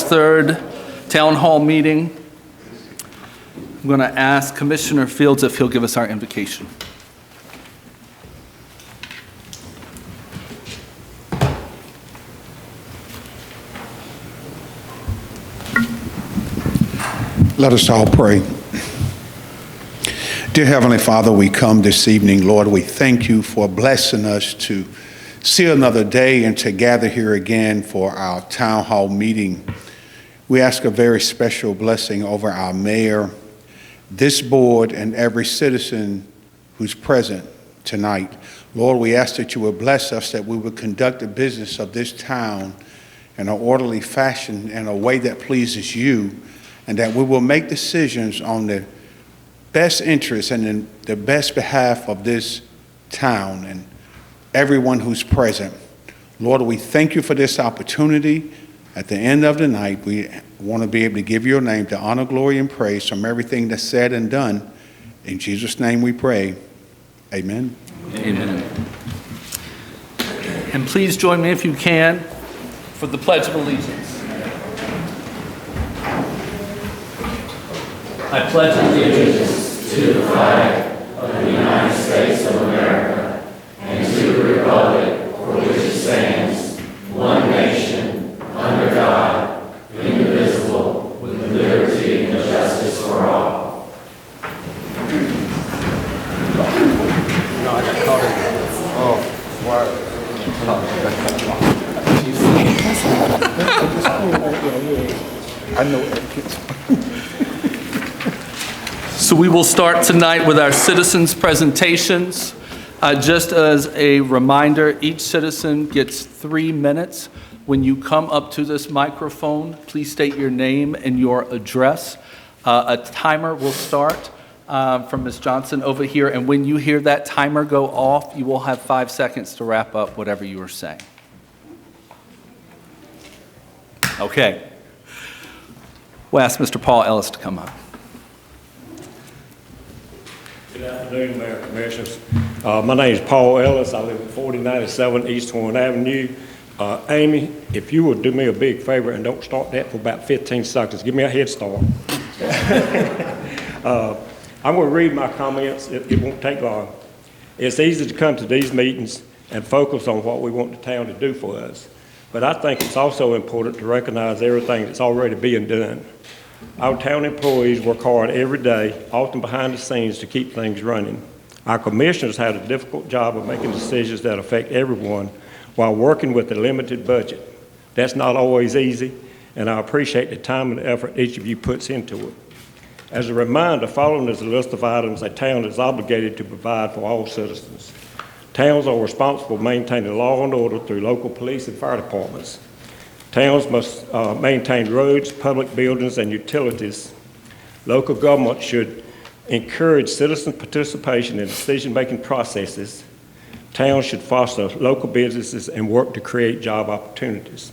3rd Town Hall meeting. I'm going to ask Commissioner Fields if he'll give us our invocation. Let us all pray. Dear Heavenly Father, we come this evening, Lord, we thank you for blessing us to see another day and to gather here again for our town hall meeting. We ask a very special blessing over our mayor, this board, and every citizen who's present tonight. Lord, we ask that you would bless us, that we would conduct the business of this town in an orderly fashion, in a way that pleases you, and that we will make decisions on the best interests and in the best behalf of this town and everyone who's present. Lord, we thank you for this opportunity. At the end of the night, we want to be able to give your name the honor, glory, and praise from everything that's said and done. In Jesus' name we pray. Amen. Amen. And please join me, if you can, for the Pledge of Allegiance. I pledge allegiance to the flag of the United States of America and to the republic for which it stands, one nation, under God, indivisible, with liberty and justice for all. No, I got caught in. Oh, wow. I know etiquette. So we will start tonight with our citizens' presentations. Just as a reminder, each citizen gets 3 minutes. When you come up to this microphone, please state your name and your address. A timer will start from Ms. Johnson over here, and when you hear that timer go off, you will have 5 seconds to wrap up whatever you were saying. Okay. We'll ask Mr. Paul Ellis to come up. Good afternoon, Mayor and Commissioners. My name is Paul Ellis. I live at 4097 East Horn Avenue. Amy, if you would do me a big favor and don't start that for about 15 seconds, give me a head start. I'm going to read my comments. It won't take long. It's easy to come to these meetings and focus on what we want the town to do for us. But I think it's also important to recognize everything that's already being done. Our town employees work hard every day, often behind the scenes, to keep things running. Our commissioners have a difficult job of making decisions that affect everyone while working with a limited budget. That's not always easy, and I appreciate the time and effort each of you puts into it. As a reminder, following is a list of items a town is obligated to provide for all citizens. Towns are responsible for maintaining law and order through local police and fire departments. Towns must maintain roads, public buildings, and utilities. Local government should encourage citizen participation in decision-making processes. Towns should foster local businesses and work to create job opportunities.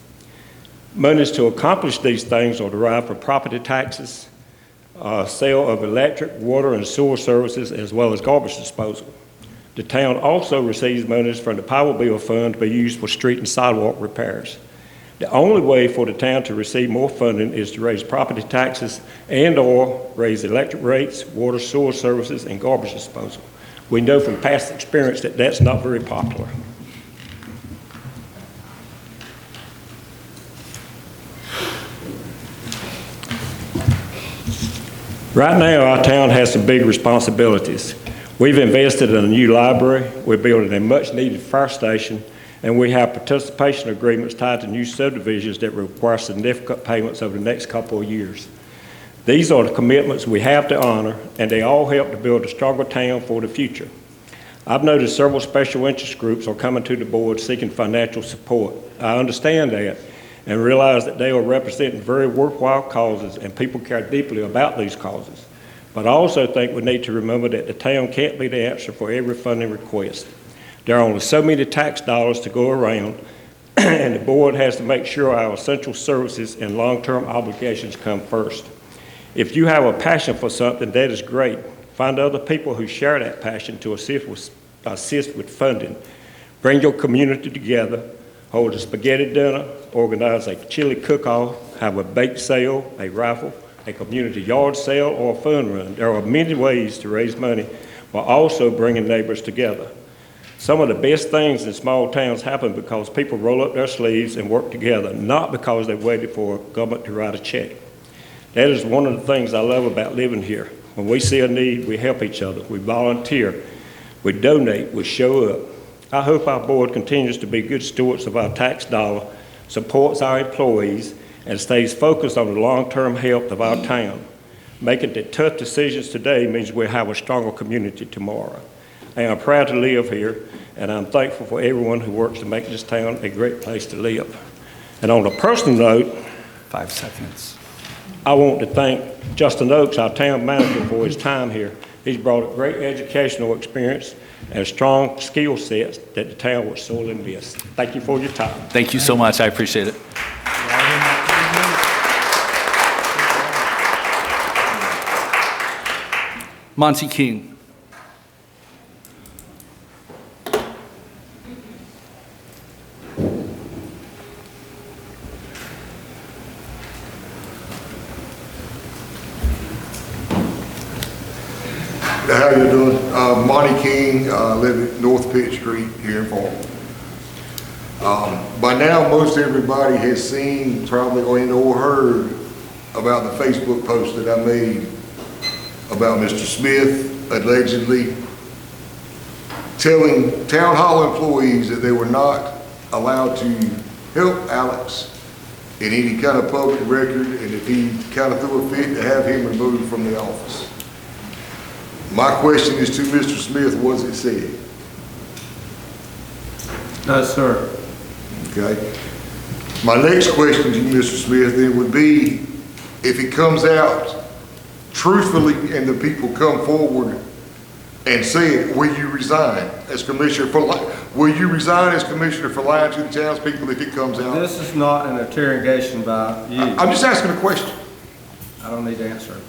Monies to accomplish these things are derived from property taxes, sale of electric, water, and sewer services, as well as garbage disposal. The town also receives monies from the Power Bill Fund to be used for street and sidewalk repairs. The only way for the town to receive more funding is to raise property taxes and/or raise electric rates, water, sewer services, and garbage disposal. We know from past experience that that's not very popular. Right now, our town has some big responsibilities. We've invested in a new library, we're building a much-needed fire station, and we have participation agreements tied to new subdivisions that require significant payments over the next couple of years. These are the commitments we have to honor, and they all help to build a stronger town for the future. I've noticed several special interest groups are coming to the board seeking financial support. I understand that and realize that they are representing very worthwhile causes, and people care deeply about these causes. But I also think we need to remember that the town can't be the answer for every funding request. There are only so many tax dollars to go around, and the board has to make sure our essential services and long-term obligations come first. If you have a passion for something, that is great. Find other people who share that passion to assist with funding. Bring your community together, hold a spaghetti dinner, organize a chili cook-off, have a bake sale, a raffle, a community yard sale, or a fun run. There are many ways to raise money while also bringing neighbors together. Some of the best things in small towns happen because people roll up their sleeves and work together, not because they waited for government to write a check. That is one of the things I love about living here. When we see a need, we help each other, we volunteer, we donate, we show up. I hope our board continues to be good stewards of our tax dollar, supports our employees, and stays focused on the long-term health of our town. Making the tough decisions today means we'll have a stronger community tomorrow. I am proud to live here, and I'm thankful for everyone who works to make this town a great place to live. And on a personal note, 5 seconds. I want to thank Justin Oakes, our town manager, for his time here. He's brought a great educational experience and strong skill sets that the town will sorely miss. Thank you for your time. Thank you so much. I appreciate it. Monty King. How you doing? Monty King, live at North Pitt Street here in Farmville. By now, most everybody has seen probably or heard about the Facebook post that I made about Mr. Smith allegedly telling town hall employees that they were not allowed to help Alex in any kind of public record, and if he kind of threw a fit, to have him removed from the office. My question is to Mr. Smith, was it said? No, sir. Okay. My next question to you, Mr. Smith, then would be, if it comes out truthfully and the people come forward and say it, will you resign as commissioner for lying to the townspeople if it comes out? This is not an interrogation by you. I'm just asking a question. I don't need to answer it.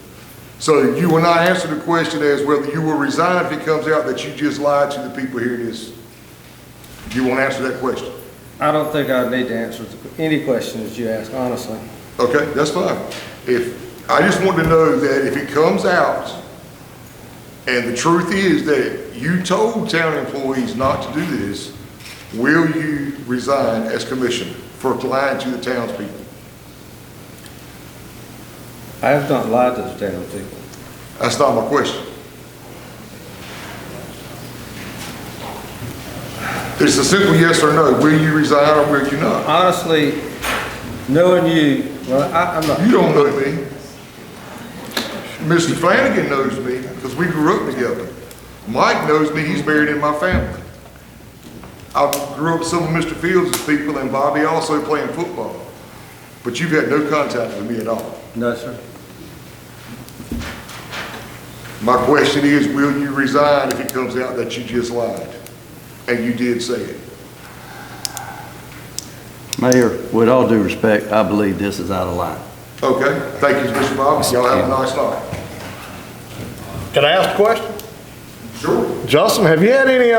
So you will not answer the question as whether you will resign if it comes out that you just lied to the people here. You won't answer that question. I don't think I need to answer any questions you ask, honestly. Okay, that's fine. I just want to know that if it comes out and the truth is that you told town employees not to do this, will you resign as commissioner for lying to the townspeople? I have not lied to the town people. That's not my question. It's a simple yes or no. Will you resign or will you not? Honestly, knowing you, well, I'm not. You don't know me. Mr. Flanagan knows me because we grew up together. Mike knows me. He's married in my family. I grew up with some of Mr. Fields' people and Bobby also playing football. But you've had no contact with me at all. No, sir. My question is, will you resign if it comes out that you just lied? And you did say it. Mayor, with all due respect, I believe this is out of line. Okay, thank you, Mr. Bob. Y'all have a nice night. Can I ask a question? Sure. Justin, have you had any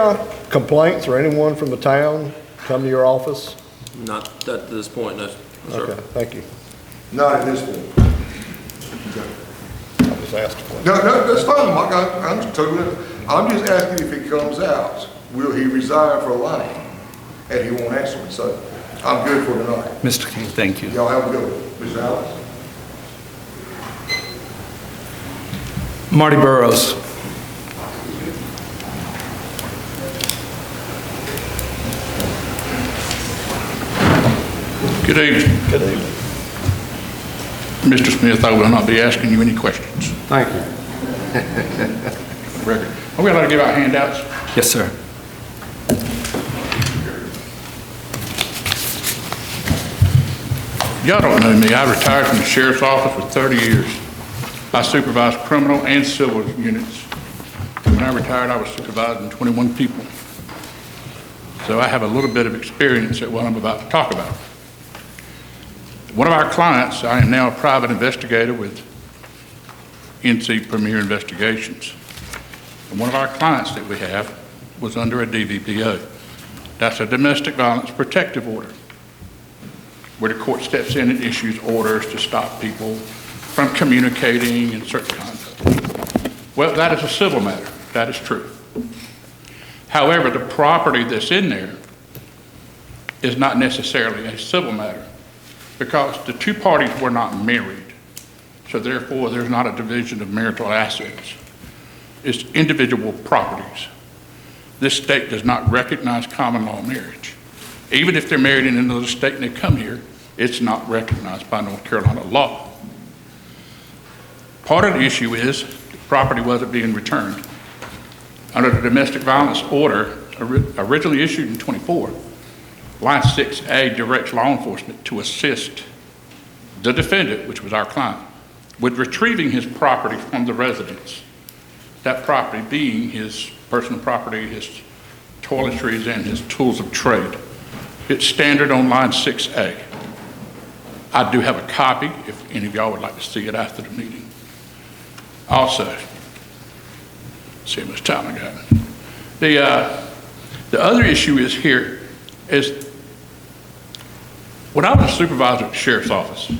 complaints or anyone from the town come to your office? Not at this point, no, sir. Okay, thank you. Not at this point. I just asked a question. No, that's fine, Mike. I'm just asking if it comes out, will he resign for lying? And he won't answer me, so I'm good for tonight. Mr. King, thank you. Y'all have a good one. Mr. Alex? Marty Burrows. Good evening. Good evening. Mr. Smith, I will not be asking you any questions. Thank you. Record. Are we allowed to give out handouts? Yes, sir. Y'all don't know me. I retired from the sheriff's office for 30 years. I supervised criminal and civil units. When I retired, I was supervising 21 people. So I have a little bit of experience at what I'm about to talk about. One of our clients, I am now a private investigator with NC Premier Investigations. And one of our clients that we have was under a DVPO. That's a domestic violence protective order. where the court steps in and issues orders to stop people from communicating and certain conduct. Well, that is a civil matter. That is true. However, the property that's in there is not necessarily a civil matter because the two parties were not married. So therefore, there's not a division of marital assets. It's individual properties. This state does not recognize common law marriage. Even if they're married in another state and they come here, it's not recognized by North Carolina law. Part of the issue is the property wasn't being returned. Under the domestic violence order originally issued in 24, Line 6A directs law enforcement to assist the defendant, which was our client, with retrieving his property from the residence. That property being his personal property, his toiletries, and his tools of trade. It's standard on Line 6A. I do have a copy if any of y'all would like to see it after the meeting. Also, see how much time I got. The other issue is here is when I was a supervisor at the sheriff's office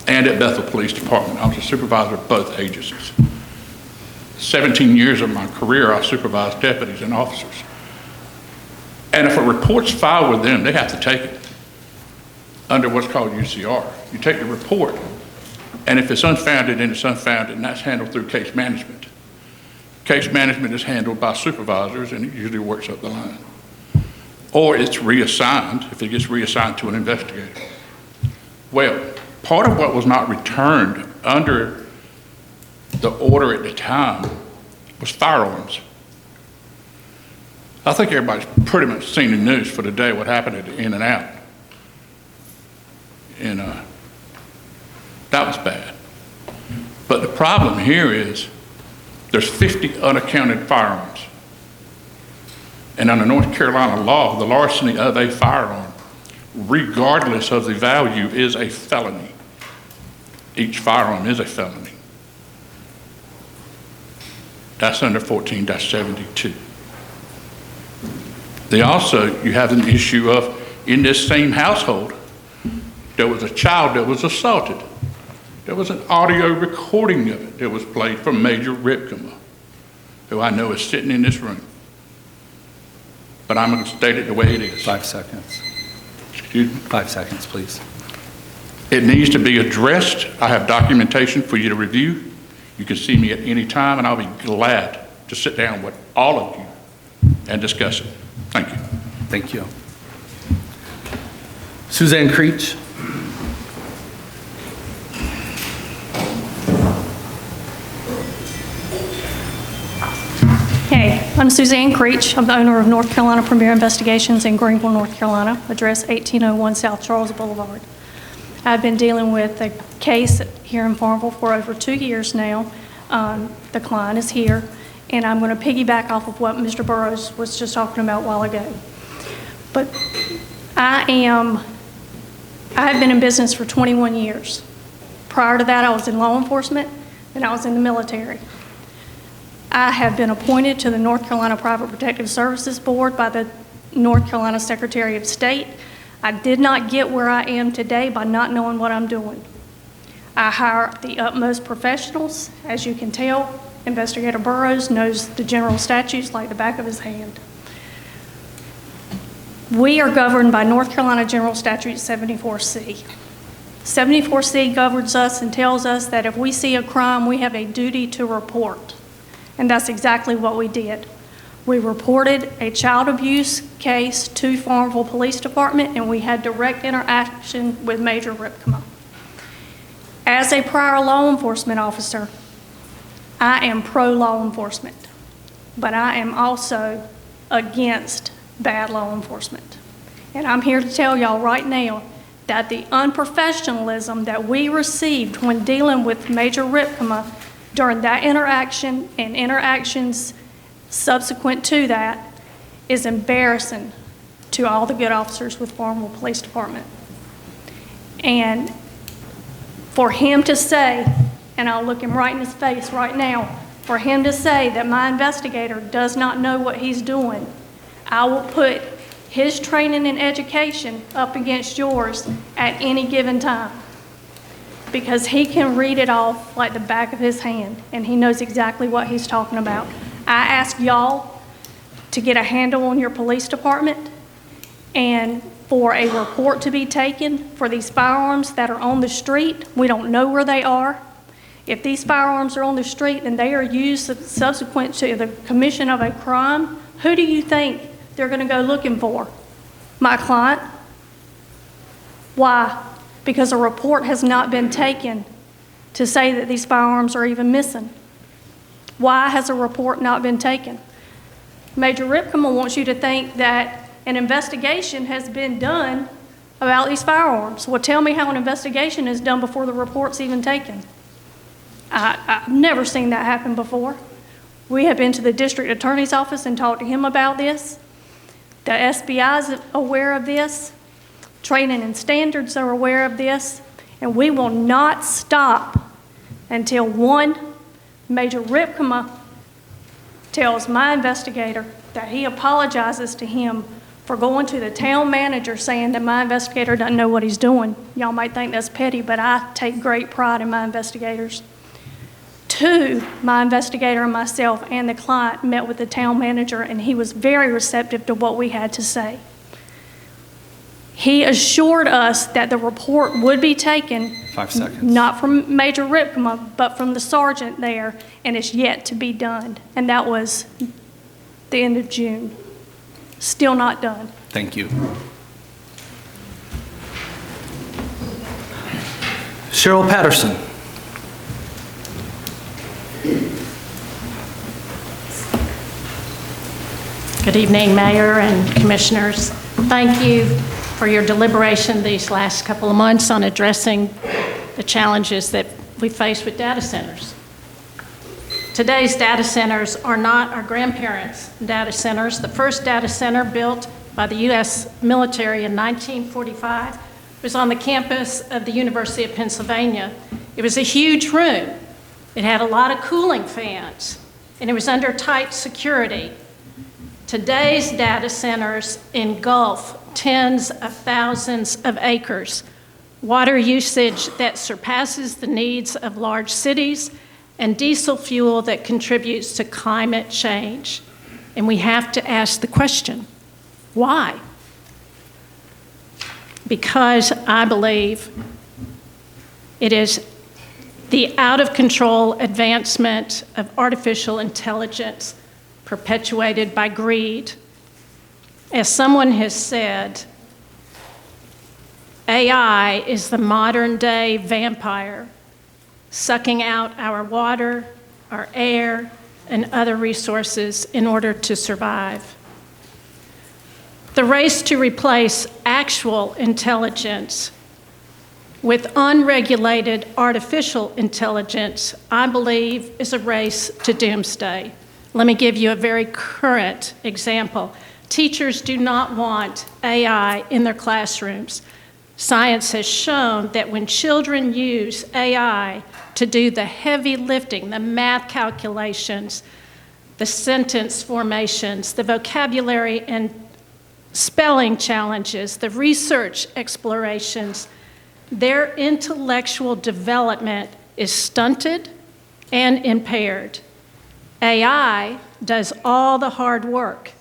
and at Bethel Police Department, I was a supervisor of both agencies. 17 years of my career, I supervised deputies and officers. And if a report's filed with them, they have to take it under what's called UCR. You take the report, and if it's unfounded, then it's unfounded, and that's handled through case management. Case management is handled by supervisors, and it usually works up the line. Or it's reassigned, if it gets reassigned to an investigator. Well, part of what was not returned under the order at the time was firearms. I think everybody's pretty much seen the news for the day, what happened at the In-N-Out. And that was bad. But the problem here is there's 50 unaccounted firearms. And under North Carolina law, the larceny of a firearm, regardless of the value, is a felony. Each firearm is a felony. That's under 14-72. You have an issue of, in this same household, there was a child that was assaulted. There was an audio recording of it that was played from Major Ripkema, who I know is sitting in this room. But I'm going to state it the way it is. 5 seconds. Excuse me? 5 seconds, please. It needs to be addressed. I have documentation for you to review. You can see me at any time, and I'll be glad to sit down with all of you and discuss it. Thank you. Thank you. Suzanne Creech. Hey, I'm Suzanne Creech. I'm the owner of North Carolina Premier Investigations in Greenville, North Carolina, address 1801 South Charles Boulevard. I've been dealing with a case here in Farmville for over 2 years now. The client is here, and I'm going to piggyback off of what Mr. Burrows was just talking about a while ago. But I have been in business for 21 years. Prior to that, I was in law enforcement, and I was in the military. I have been appointed to the North Carolina Private Protective Services Board by the North Carolina Secretary of State. I did not get where I am today by not knowing what I'm doing. I hire the utmost professionals. As you can tell, Investigator Burrows knows the general statutes like the back of his hand. We are governed by North Carolina General Statute 74C. 74C governs us and tells us that if we see a crime, we have a duty to report. And that's exactly what we did. We reported a child abuse case to Farmville Police Department, and we had direct interaction with Major Ripkema. As a prior law enforcement officer, I am pro-law enforcement, but I am also against bad law enforcement. And I'm here to tell y'all right now that the unprofessionalism that we received when dealing with Major Ripkema during that interaction and interactions subsequent to that is embarrassing to all the good officers with Farmville Police Department. And for him to say, and I'll look him right in his face right now, for him to say that my investigator does not know what he's doing, I will put his training and education up against yours at any given time, because he can read it off like the back of his hand, and he knows exactly what he's talking about. I ask y'all to get a handle on your police department and for a report to be taken for these firearms that are on the street. We don't know where they are. If these firearms are on the street and they are used subsequent to the commission of a crime, who do you think they're going to go looking for? My client. Why? Because a report has not been taken to say that these firearms are even missing. Why has a report not been taken? Major Ripkema wants you to think that an investigation has been done about these firearms. Well, tell me how an investigation is done before the report's even taken. I've never seen that happen before. We have been to the district attorney's office and talked to him about this. The SBI is aware of this. Training and standards are aware of this. And we will not stop until one, Major Ripkema tells my investigator that he apologizes to him for going to the town manager saying that my investigator doesn't know what he's doing. Y'all might think that's petty, but I take great pride in my investigators. Two, my investigator and myself and the client met with the town manager, and he was very receptive to what we had to say. He assured us that the report would be taken, 5 seconds. not from Major Ripkema, but from the sergeant there, and it's yet to be done. And that was the end of June. Still not done. Thank you. Cheryl Patterson. Good evening, Mayor and Commissioners. Thank you for your deliberation these last couple of months on addressing the challenges that we face with data centers. Today's data centers are not our grandparents' data centers. The first data center built by the U.S. military in 1945 was on the campus of the University of Pennsylvania. It was a huge room. It had a lot of cooling fans, and it was under tight security. Today's data centers engulf tens of thousands of acres, water usage that surpasses the needs of large cities, and diesel fuel that contributes to climate change. And we have to ask the question, why? Because I believe it is the out-of-control advancement of artificial intelligence perpetuated by greed. As someone has said, AI is the modern-day vampire, sucking out our water, our air, and other resources in order to survive. The race to replace actual intelligence with unregulated artificial intelligence, I believe, is a race to doomsday. Let me give you a very current example. Teachers do not want AI in their classrooms. Science has shown that when children use AI to do the heavy lifting, the math calculations, the sentence formations, the vocabulary and spelling challenges, the research explorations, their intellectual development is stunted and impaired. AI does all the hard work.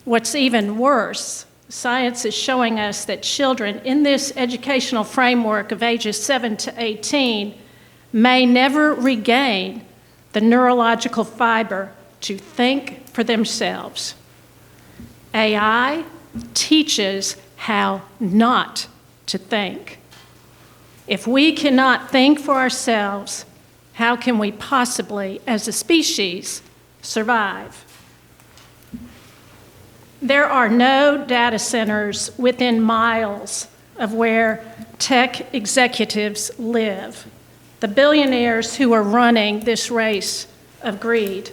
What's even worse, science is showing us that children in this educational framework of ages 7 to 18 may never regain the neurological fiber to think for themselves. AI teaches how not to think. If we cannot think for ourselves, how can we possibly, as a species, survive? There are no data centers within miles of where tech executives live, the billionaires who are running this race of greed.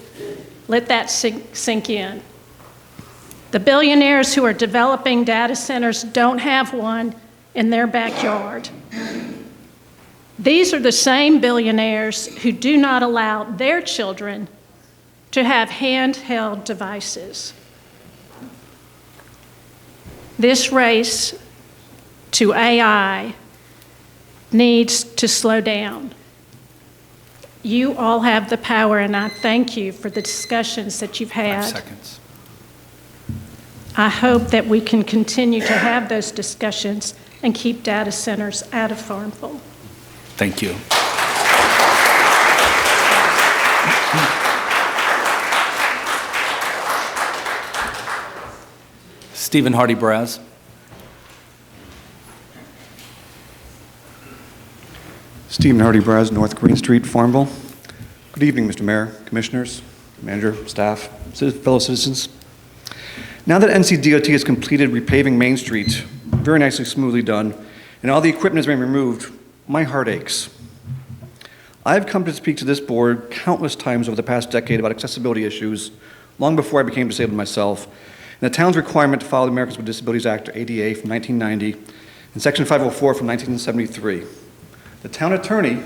Let that sink in. The billionaires who are developing data centers don't have one in their backyard. These are the same billionaires who do not allow their children to have handheld devices. This race to AI needs to slow down. You all have the power, and I thank you for the discussions that you've 5 had. seconds. I hope that we can continue to have those discussions and keep data centers out of Farmville. Thank you. Stephen Hardy-Braz. Stephen Hardy-Braz, North Green Street, Farmville. Good evening, Mr. Mayor, Commissioners, Manager, staff, fellow citizens. Now that NCDOT has completed repaving Main Street, very nicely, smoothly done, and all the equipment has been removed, my heart aches. I've come to speak to this board countless times over the past decade about accessibility issues, long before I became disabled myself, and the town's requirement to follow the Americans with Disabilities Act, or ADA, from 1990, and Section 504 from 1973. The town attorney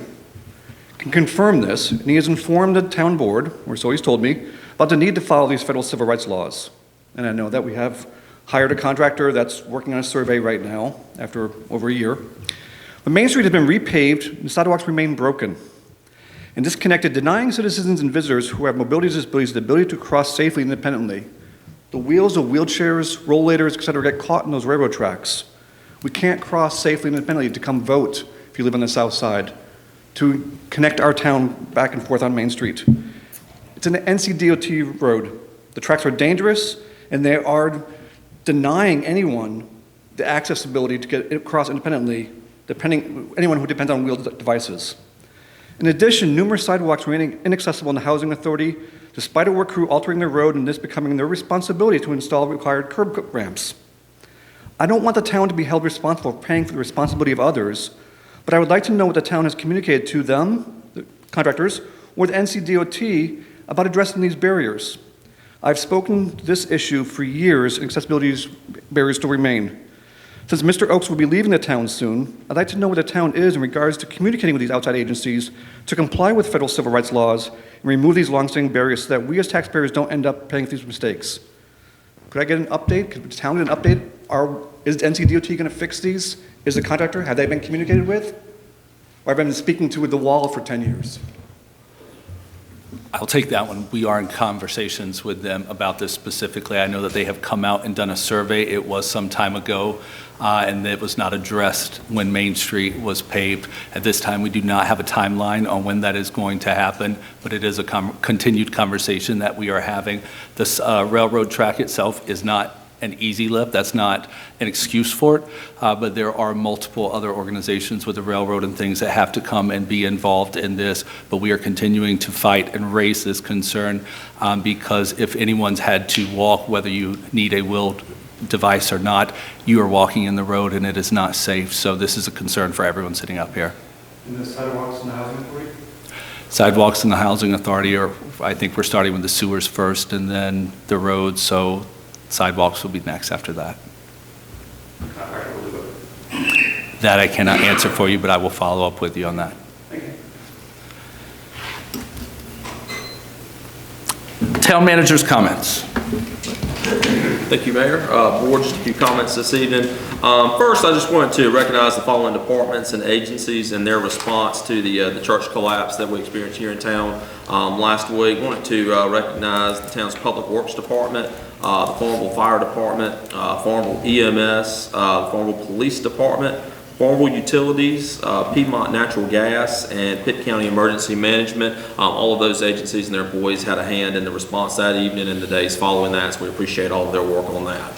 can confirm this, and he has informed the town board, or so he's told me, about the need to follow these federal civil rights laws. And I know that we have hired a contractor that's working on a survey right now, after over a year. But Main Street has been repaved, and the sidewalks remain broken and disconnected, denying citizens and visitors who have mobility disabilities the ability to cross safely and independently. The wheels of wheelchairs, rollators, et cetera, get caught in those railroad tracks. We can't cross safely and independently to come vote if you live on the south side, to connect our town back and forth on Main Street. It's an NCDOT road. The tracks are dangerous, and they are denying anyone the accessibility to get across independently, anyone who depends on wheeled devices. In addition, numerous sidewalks remain inaccessible in the Housing Authority, despite a work crew altering the road and this becoming their responsibility to install required curb ramps. I don't want the town to be held responsible for paying for the responsibility of others, but I would like to know what the town has communicated to them, the contractors, or the NCDOT about addressing these barriers. I've spoken to this issue for years, and accessibility barriers still remain. Since Mr. Oakes will be leaving the town soon, I'd like to know where the town is in regards to communicating with these outside agencies to comply with federal civil rights laws and remove these longstanding barriers so that we as taxpayers don't end up paying for these mistakes. Could I get an update? Could the town get an update? Is NCDOT going to fix these? Is the contractor? Have they been communicated with? Or have I been speaking to the wall for 10 years? I'll take that one. We are in conversations with them about this specifically. I know that they have come out and done a survey. It was some time ago, and it was not addressed when Main Street was paved. At this time, we do not have a timeline on when that is going to happen, but it is a continued conversation that we are having. This railroad track itself is not an easy lift. That's not an excuse for it, but there are multiple other organizations with the railroad and things that have to come and be involved in this, but we are continuing to fight and raise this concern because if anyone's had to walk, whether you need a wheeled device or not, you are walking in the road and it is not safe. So this is a concern for everyone sitting up here. And the sidewalks in the Housing Authority? Sidewalks in the Housing Authority are, I think we're starting with the sewers first and then the roads, so sidewalks will be next after that. That I cannot answer for you, but I will follow up with you on that. Town manager's comments. Thank you, Mayor. Board, just a few comments this evening. First, I just wanted to recognize the following departments and agencies and their response to the church collapse that we experienced here in town last week. Wanted to recognize the town's Public Works Department, the Farmville Fire Department, Farmville EMS, the Farmville Police Department, Farmville Utilities, Piedmont Natural Gas, and Pitt County Emergency Management. All of those agencies and their employees had a hand in the response that evening and the days following that, so we appreciate all of their work on that.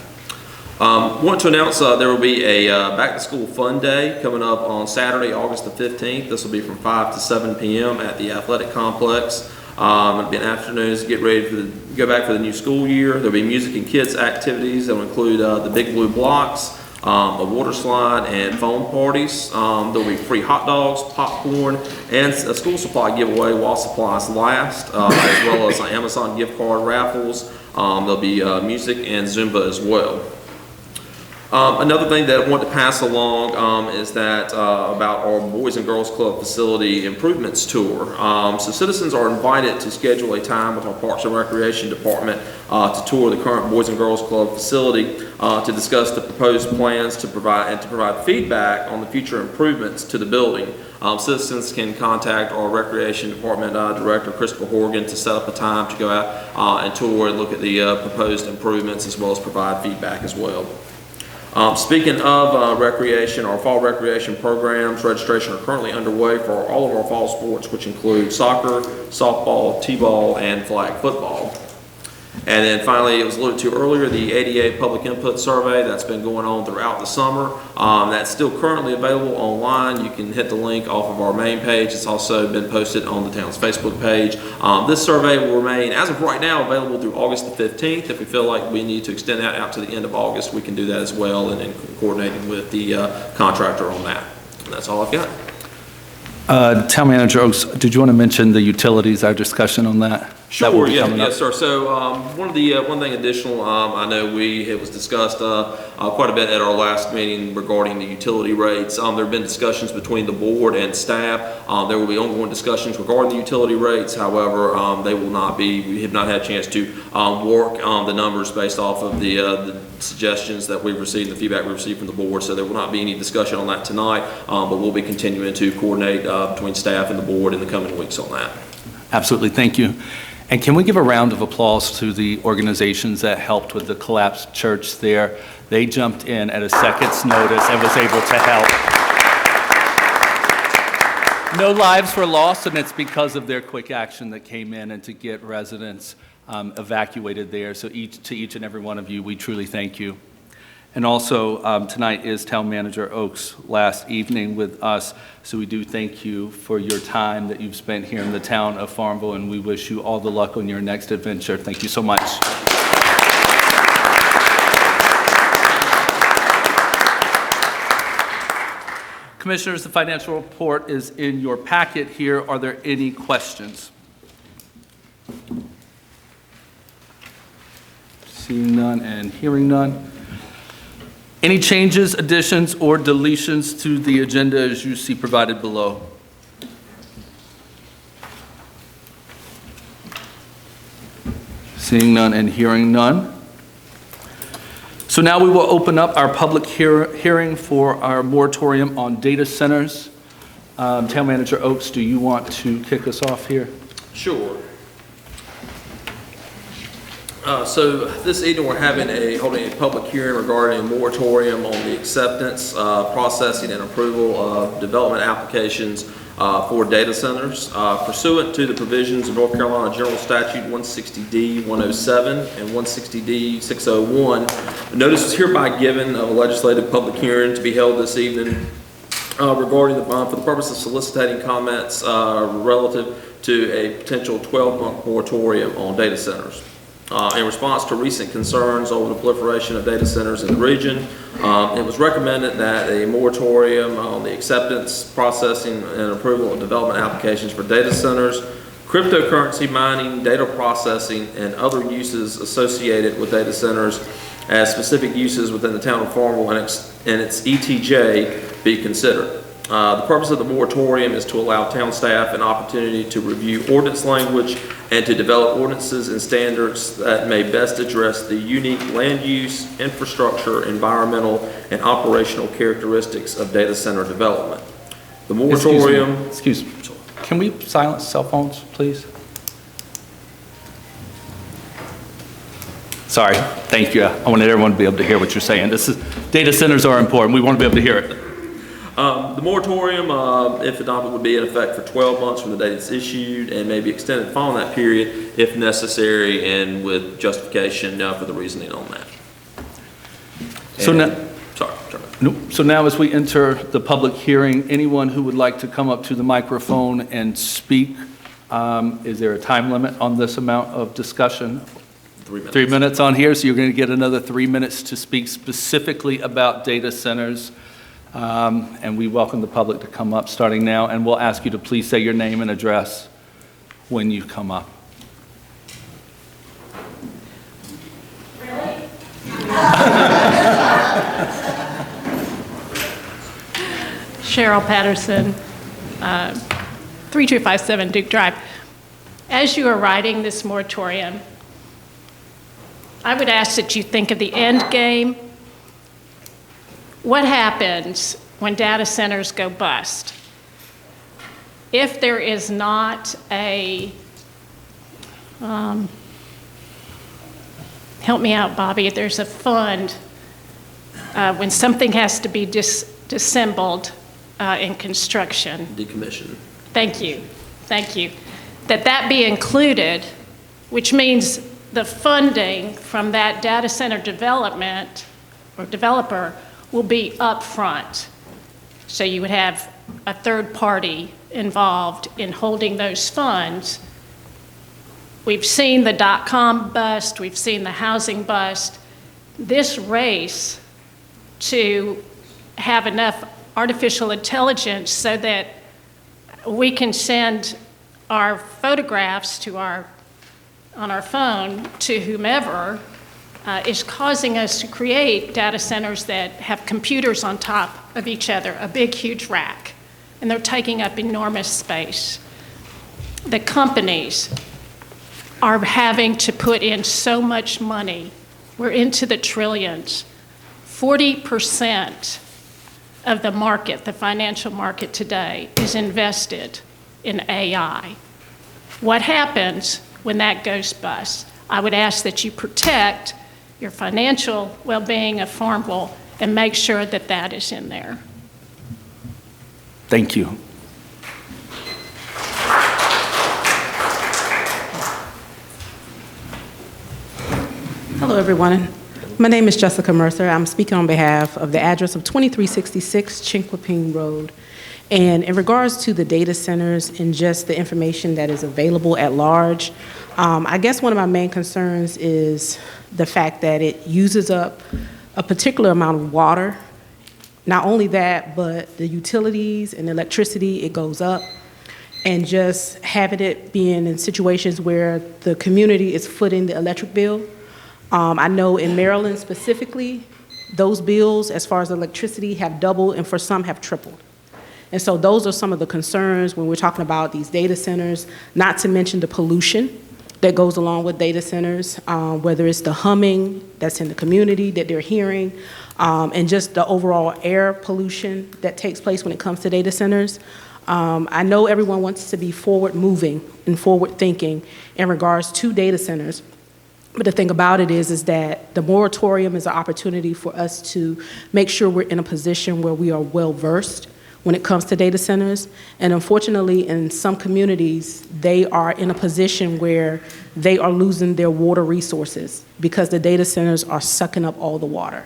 Want to announce there will be a Back to School Fun Day coming up on Saturday, August the 15th. This will be from 5 to 7 p.m. at the Athletic Complex. It'll be an afternoon to get ready to go back for the new school year. There'll be music and kids activities that will include the Big Blue Blocks, a water slide, and foam parties. There'll be free hot dogs, popcorn, and a school supply giveaway while supplies last, as well as Amazon gift card raffles. There'll be music and Zumba as well. Another thing that I want to pass along is that about our Boys and Girls Club facility improvements tour. So citizens are invited to schedule a time with our Parks and Recreation Department to tour the current Boys and Girls Club facility to discuss the proposed plans to provide feedback on the future improvements to the building. Citizens can contact our Recreation Department Director, Christopher Horgan, to set up a time to go out and tour and look at the proposed improvements as well as provide feedback as well. Speaking of recreation, our fall recreation programs, registration are currently underway for all of our fall sports, which include soccer, softball, t-ball, and flag football. And then finally, it was alluded to earlier, the ADA Public Input Survey that's been going on throughout the summer. That's still currently available online. You can hit the link off of our main page. It's also been posted on the town's Facebook page. This survey will remain, as of right now, available through August the 15th. If we feel like we need to extend that out to the end of August, we can do that as well, and coordinating with the contractor on that. And that's all I've got. Town Manager Oaks, did you want to mention the utilities, our discussion on that? Sure, yes, sir. So one thing additional, I know it was discussed quite a bit at our last meeting regarding the utility rates. There have been discussions between the board and staff. There will be ongoing discussions regarding the utility rates. However, we have not had a chance to work on the numbers based off of the suggestions that we've received, the feedback we received from the board. So there will not be any discussion on that tonight, but we'll be continuing to coordinate between staff and the board in the coming weeks on that. Absolutely, thank you. And can we give a round of applause to the organizations that helped with the collapsed church there? They jumped in at a second's notice and was able to help. No lives were lost, and it's because of their quick action that came in and to get residents evacuated there. So to each and every one of you, we truly thank you. And also, tonight is Town Manager Oaks' last evening with us, so we do thank you for your time that you've spent here in the town of Farmville, and we wish you all the luck on your next adventure. Thank you so much. Commissioners, the financial report is in your packet here. Are there any questions? Seeing none and hearing none. Any changes, additions, or deletions to the agenda as you see provided below? Seeing none and hearing none. So now we will open up our public hearing for our moratorium on data centers. Town Manager Oaks, do you want to kick us off here? Sure. So this evening we're holding a public hearing regarding a moratorium on the acceptance, processing, and approval of development applications for data centers. Pursuant to the provisions of North Carolina General Statute 160D 107 and 160D 601, a notice is hereby given of a legislative public hearing to be held this evening regarding for the purpose of soliciting comments relative to a potential 12-month moratorium on data centers. In response to recent concerns over the proliferation of data centers in the region, it was recommended that a moratorium on the acceptance, processing, and approval of development applications for data centers, cryptocurrency mining, data processing, and other uses associated with data centers as specific uses within the town of Farmville and its ETJ be considered. The purpose of the moratorium is to allow town staff an opportunity to review ordinance language and to develop ordinances and standards that may best address the unique land use, infrastructure, environmental, and operational characteristics of data center development. The moratorium... Excuse me. Can we silence cell phones, please? Sorry. Thank you. I wanted everyone to be able to hear what you're saying. Data centers are important. We want to be able to hear it. The moratorium, if adopted, would be in effect for 12 months from the date it's issued and may be extended following that period if necessary and with justification for the reasoning on that. So now as we enter the public hearing, anyone who would like to come up to the microphone and speak, is there a time limit on this amount of discussion? 3 minutes. 3 minutes on here, so you're going to get another 3 minutes to speak specifically about data centers. And we welcome the public to come up starting now, and we'll ask you to please say your name and address when you come up. Really? Cheryl Patterson, 3257 Duke Drive. As you are writing this moratorium, I would ask that you think of the end game. What happens when data centers go bust? If there is not a, help me out, Bobby, if there's a fund when something has to be disassembled in construction. Decommission. Thank you, thank you. That be included, which means the funding from that data center development or developer will be upfront. So you would have a third party involved in holding those funds. We've seen the dot-com bust, we've seen the housing bust. This race to have enough artificial intelligence so that we can send our photographs to on our phone to whomever is causing us to create data centers that have computers on top of each other, a big, huge rack, and they're taking up enormous space. The companies are having to put in so much money. We're into the trillions. 40% of the market, the financial market today, is invested in AI. What happens when that goes bust? I would ask that you protect your financial well-being of Farmville and make sure that that is in there. Thank you. Hello, everyone. My name is Jessica Mercer. I'm speaking on behalf of the address of 2366 Chinquapin Road. And in regards to the data centers and just the information that is available at large, I guess one of my main concerns is the fact that it uses up a particular amount of water. Not only that, but the utilities and electricity, it goes up. And just having it being in situations where the community is footing the electric bill. I know in Maryland specifically, those bills, as far as electricity, have doubled and for some have tripled. And so those are some of the concerns when we're talking about these data centers, not to mention the pollution that goes along with data centers, whether it's the humming that's in the community that they're hearing, and just the overall air pollution that takes place when it comes to data centers. I know everyone wants to be forward-moving and forward-thinking in regards to data centers. But the thing about it is that the moratorium is an opportunity for us to make sure we're in a position where we are well-versed when it comes to data centers. And unfortunately, in some communities, they are in a position where they are losing their water resources because the data centers are sucking up all the water.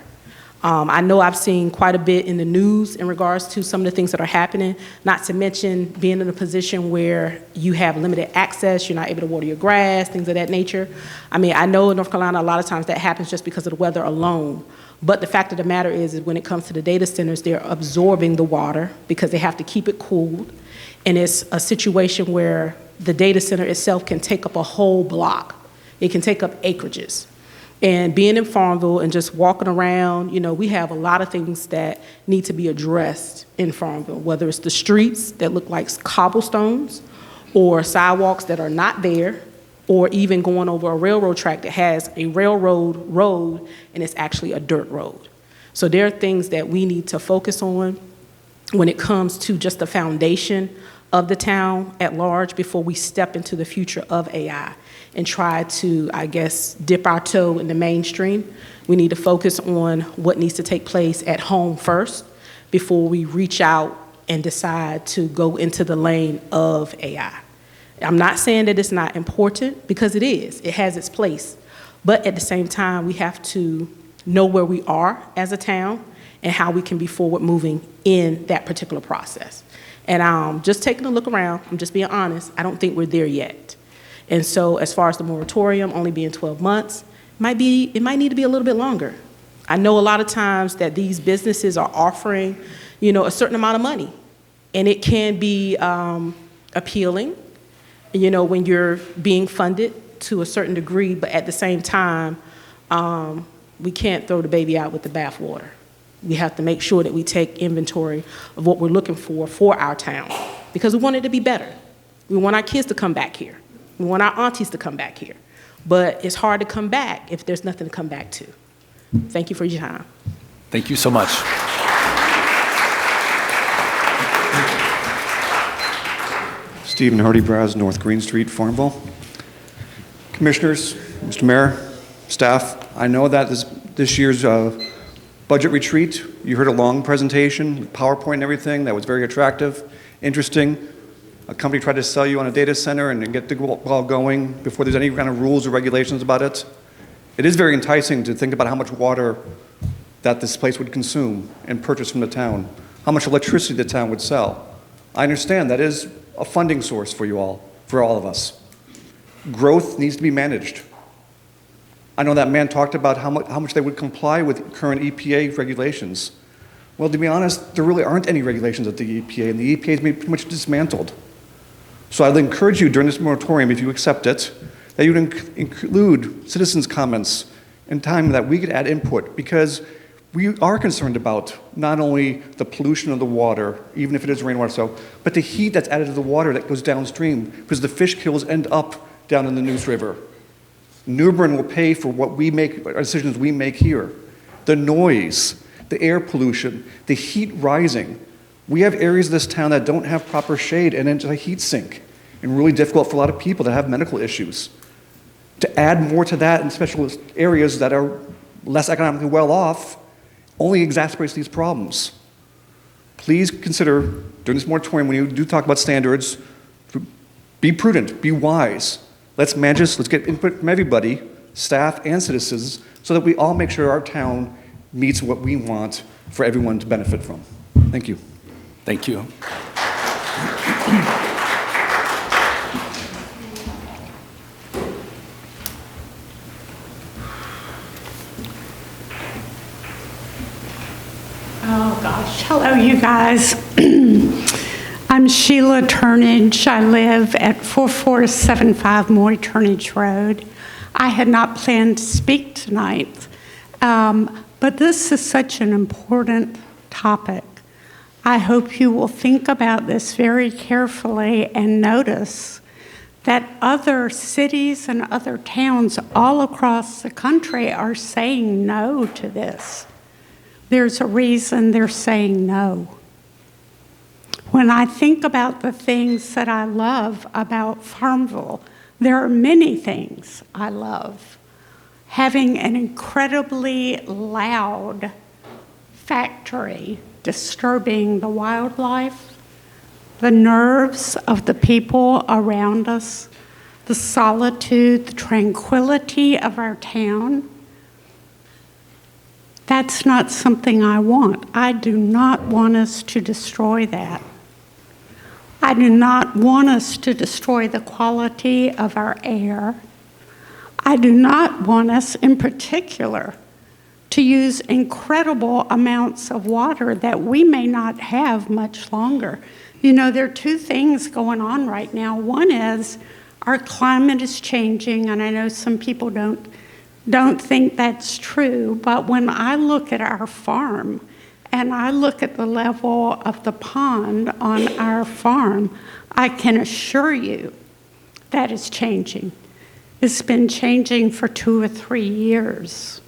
I know I've seen quite a bit in the news in regards to some of the things that are happening, not to mention being in a position where you have limited access, you're not able to water your grass, things of that nature. I mean, I know in North Carolina, a lot of times that happens just because of the weather alone. But the fact of the matter is when it comes to the data centers, they're absorbing the water because they have to keep it cooled. And it's a situation where the data center itself can take up a whole block. It can take up acreages. And being in Farmville and just walking around, you know, we have a lot of things that need to be addressed in Farmville, whether it's the streets that look like cobblestones or sidewalks that are not there, or even going over a railroad track that has a railroad road and it's actually a dirt road. So there are things that we need to focus on when it comes to just the foundation of the town at large before we step into the future of AI and try to, I guess, dip our toe in the mainstream. We need to focus on what needs to take place at home first before we reach out and decide to go into the lane of AI. I'm not saying that it's not important, because it is. It has its place. But at the same time, we have to know where we are as a town and how we can be forward moving in that particular process. And just taking a look around, I'm just being honest, I don't think we're there yet. And so as far as the moratorium only being 12 months, it might need to be a little bit longer. I know a lot of times that these businesses are offering, you know, a certain amount of money, and it can be appealing, you know, when you're being funded to a certain degree, but at the same time, we can't throw the baby out with the bathwater. We have to make sure that we take inventory of what we're looking for our town, because we want it to be better. We want our kids to come back here. We want our aunties to come back here. But it's hard to come back if there's nothing to come back to. Thank you for your time. Thank you so much. Stephen Hardy-Braz, North Green Street, Farmville. Commissioners, Mr. Mayor, staff, I know that this year's budget retreat, you heard a long presentation, PowerPoint and everything, that was very attractive, interesting. A company tried to sell you on a data center and get the ball going before there's any kind of rules or regulations about it. It is very enticing to think about how much water that this place would consume and purchase from the town, how much electricity the town would sell. I understand that is a funding source for you all, for all of us. Growth needs to be managed. I know that man talked about how much they would comply with current EPA regulations. Well, to be honest, there really aren't any regulations at the EPA, and the EPA has been pretty much dismantled. So I'd encourage you during this moratorium, if you accept it, that you would include citizens' comments in time that we could add input, because we are concerned about not only the pollution of the water, even if it is rainwater, but the heat that's added to the water that goes downstream, because the fish kills end up down in the Neuse River. New Bern will pay for what we make, decisions we make here. The noise, the air pollution, the heat rising. We have areas of this town that don't have proper shade, and it's a heat sink, and really difficult for a lot of people that have medical issues. To add more to that in special areas that are less economically well off only exacerbates these problems. Please consider, during this moratorium, when you do talk about standards, be prudent, be wise. Let's manage this, let's get input from everybody, staff and citizens, so that we all make sure our town meets what we want for everyone to benefit from. Thank you. Thank you. Oh gosh, hello you guys. I'm Sheila Turnage. I live at 4475 Moy Turnage Road. I had not planned to speak tonight, but this is such an important topic. I hope you will think about this very carefully and notice that other cities and other towns all across the country are saying no to this. There's a reason they're saying no. When I think about the things that I love about Farmville, there are many things I love. Having an incredibly loud factory disturbing the wildlife, the nerves of the people around us, the solitude, the tranquility of our town. That's not something I want. I do not want us to destroy that. I do not want us to destroy the quality of our air. I do not want us, in particular, to use incredible amounts of water that we may not have much longer. You know, there are two things going on right now. One is our climate is changing, and I know some people don't think that's true, but when I look at our farm and I look at the level of the pond on our farm, I can assure you that is changing. It's been changing for 2 or 3 years.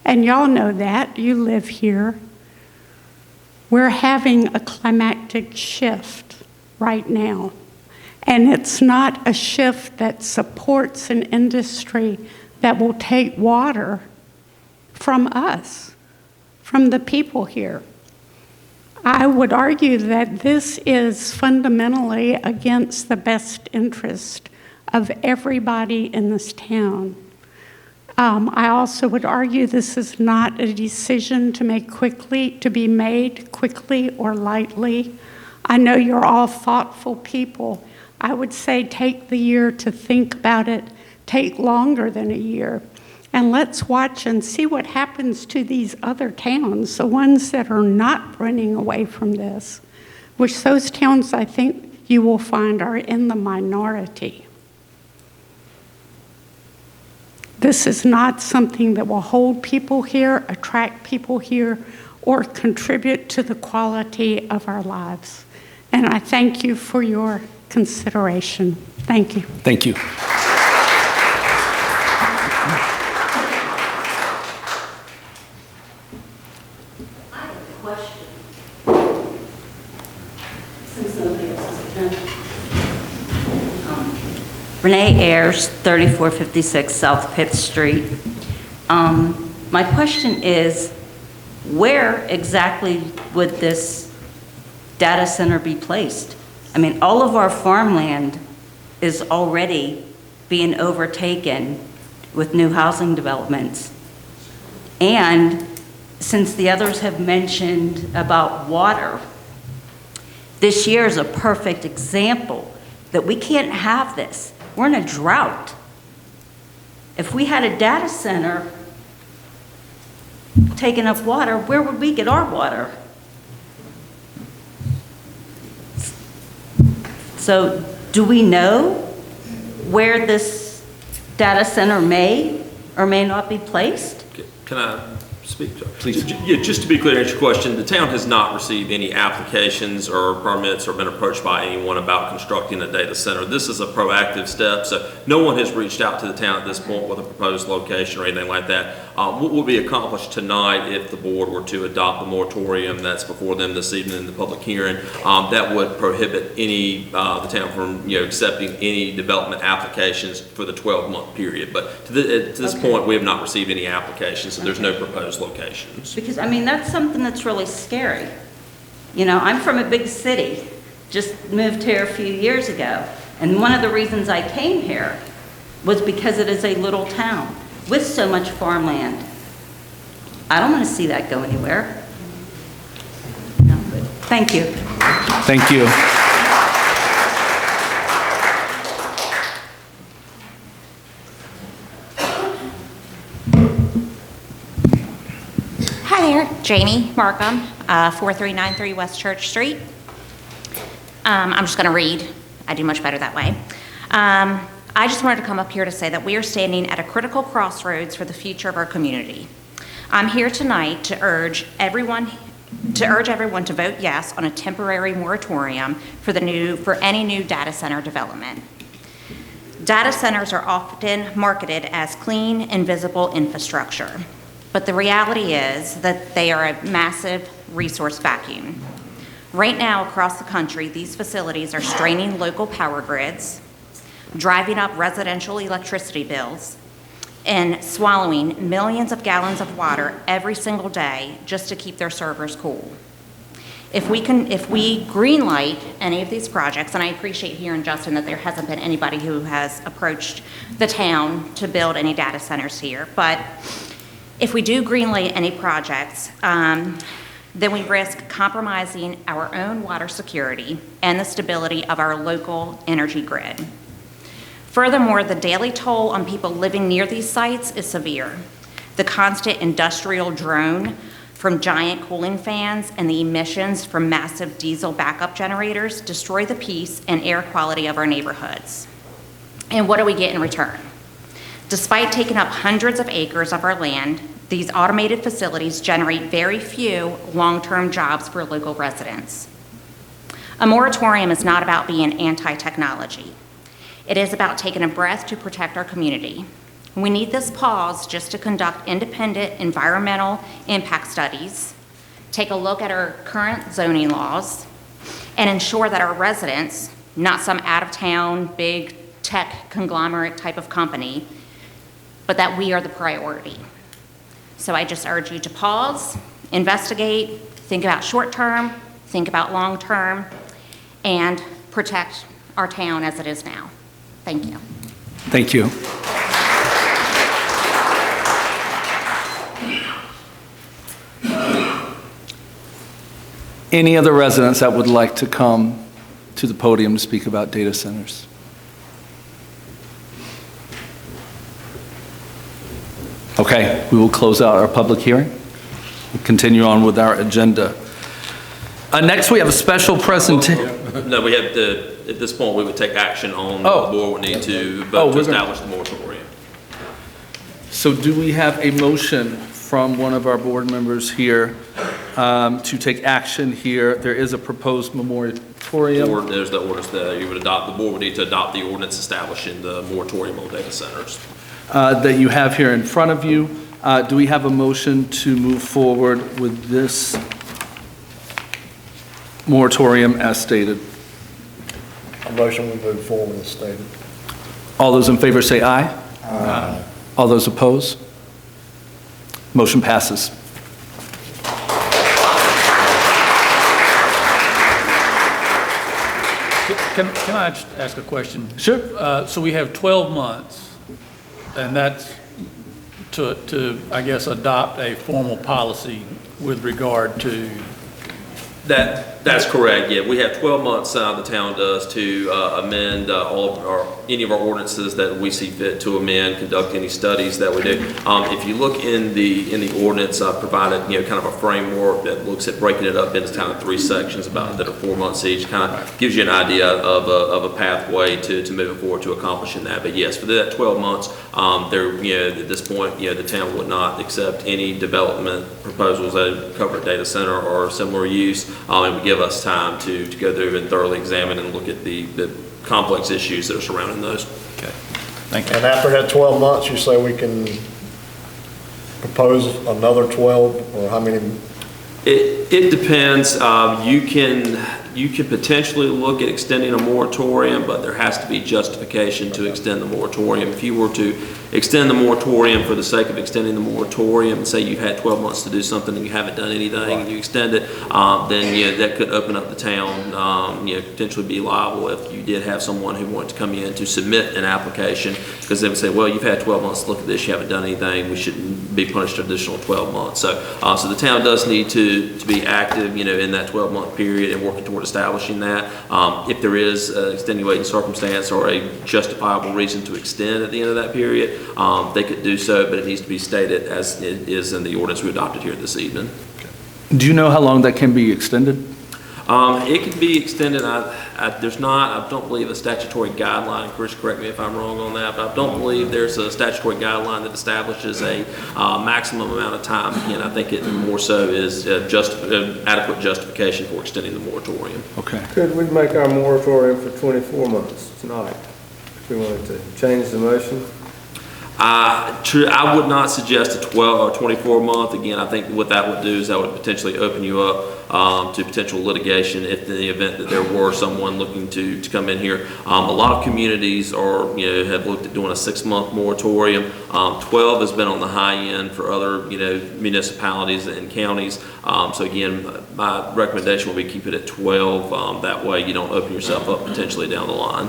And y'all know that, you live here. We're having a climactic shift right now. And it's not a shift that supports an industry that will take water from us, from the people here. I would argue that this is fundamentally against the best interest of everybody in this town. I also would argue this is not a decision to be made quickly or lightly. I know you're all thoughtful people. I would say take the year to think about it, take longer than a year, and let's watch and see what happens to these other towns, the ones that are not running away from this, which those towns I think you will find are in the minority. This is not something that will hold people here, attract people here, or contribute to the quality of our lives. And I thank you for your consideration. Thank you. Thank you. Renee Ayers, 3456 South Pitt Street. My question is, where exactly would this data center be placed? I mean, all of our farmland is already being overtaken with new housing developments. And since the others have mentioned about water, this year is a perfect example that we can't have this. We're in a drought. If we had a data center taking up water, where would we get our water? So do we know where this data center may or may not be placed? Can I speak? Please. Yeah, just to be clear, to answer your question, the town has not received any applications or permits or been approached by anyone about constructing a data center. This is a proactive step, so no one has reached out to the town at this point with a proposed location or anything like that. What will be accomplished tonight if the board were to adopt the moratorium that's before them this evening in the public hearing, that would prohibit any, the town from, accepting any development applications for the 12-month period. But to this point, we have not received any applications, so there's no proposed locations. Because, I mean, that's something that's really scary. I'm from a big city, just moved here a few years ago, and one of the reasons I came here was because it is a little town with so much farmland. I don't want to see that go anywhere. No, but thank you. Thank you. Hi there, Jamie Markham, 4393 West Church Street. I'm just going to read. I do much better that way. I just wanted to come up here to say that we are standing at a critical crossroads for the future of our community. I'm here tonight to urge everyone to vote yes on a temporary moratorium for any new data center development. Data centers are often marketed as clean, invisible infrastructure. But the reality is that they are a massive resource vacuum. Right now, across the country, these facilities are straining local power grids, driving up residential electricity bills, and swallowing millions of gallons of water every single day just to keep their servers cool. If we greenlight any of these projects, and I appreciate hearing, Justin, that there hasn't been anybody who has approached the town to build any data centers here, but if we do greenlight any projects, then we risk compromising our own water security and the stability of our local energy grid. Furthermore, the daily toll on people living near these sites is severe. The constant industrial drone from giant cooling fans and the emissions from massive diesel backup generators destroy the peace and air quality of our neighborhoods. And what do we get in return? Despite taking up hundreds of acres of our land, these automated facilities generate very few long-term jobs for local residents. A moratorium is not about being anti-technology. It is about taking a breath to protect our community. We need this pause just to conduct independent environmental impact studies, take a look at our current zoning laws, and ensure that our residents, not some out-of-town, big tech conglomerate type of company, but that we are the priority. So I just urge you to pause, investigate, think about short-term, think about long-term, and protect our town as it is now. Thank you. Thank you. Any other residents that would like to come to the podium to speak about data centers? Okay, we will close out our public hearing and continue on with our agenda. Next, we have a special presentation. No, we have to, at this point, we would take action on the board would need to vote to establish the moratorium. So do we have a motion from one of our board members here to take action here. There is a proposed moratorium. Or there's the ordinance that you would adopt, the board would need to adopt the ordinance establishing the moratorium on data centers. That you have here in front of you. Do we have a motion to move forward with this moratorium as stated? A motion we move forward as stated. All those in favor say aye. Aye. All those opposed? Motion passes. Can I just ask a question? Sure. So we have 12 months, and that's to, I guess, adopt a formal policy with regard to... That's correct, yeah. We have 12 months, the town does, to amend any of our ordinances that we see fit to amend, conduct any studies that we do. If you look in the ordinance, provided, kind of a framework that looks at breaking it up into kind of 3 sections that are 4 months each, kind of gives you an idea of a pathway to moving forward to accomplishing that. But yes, for that 12 months, at this point, the town would not accept any development proposals that cover a data center or similar use, and would give us time to go through and thoroughly examine and look at the complex issues that are surrounding those. Okay, thank you. And after that 12 months, you say we can propose another 12, or how many? It depends. You can potentially look at extending a moratorium, but there has to be justification to extend the moratorium. If you were to extend the moratorium for the sake of extending the moratorium, and say you've had 12 months to do something and you haven't done anything, and you extend it, then that could open up the town, potentially be liable if you did have someone who wanted to come in to submit an application, because they would say, well, you've had 12 months to look at this, you haven't done anything, we shouldn't be punished an additional 12 months. So the town does need to be active, in that 12-month period and working toward establishing that. If there is an extenuating circumstance or a justifiable reason to extend at the end of that period, they could do so, but it needs to be stated as it is in the ordinance we adopted here this evening. Do you know how long that can be extended? It can be extended. I don't believe a statutory guideline. Chris, correct me if I'm wrong on that, but I don't believe there's a statutory guideline that establishes a maximum amount of time. Again, I think it more so is adequate justification for extending the moratorium. Okay. Could we make our moratorium for 24 months tonight, if we wanted to change the motion? I would not suggest a 12 or 24 month. Again, I think what that would do is that would potentially open you up to potential litigation if in the event that there were someone looking to come in here. A lot of communities have looked at doing a 6-month moratorium. 12 has been on the high end for other municipalities and counties. So again, my recommendation would be keep it at 12. That way you don't open yourself up potentially down the line.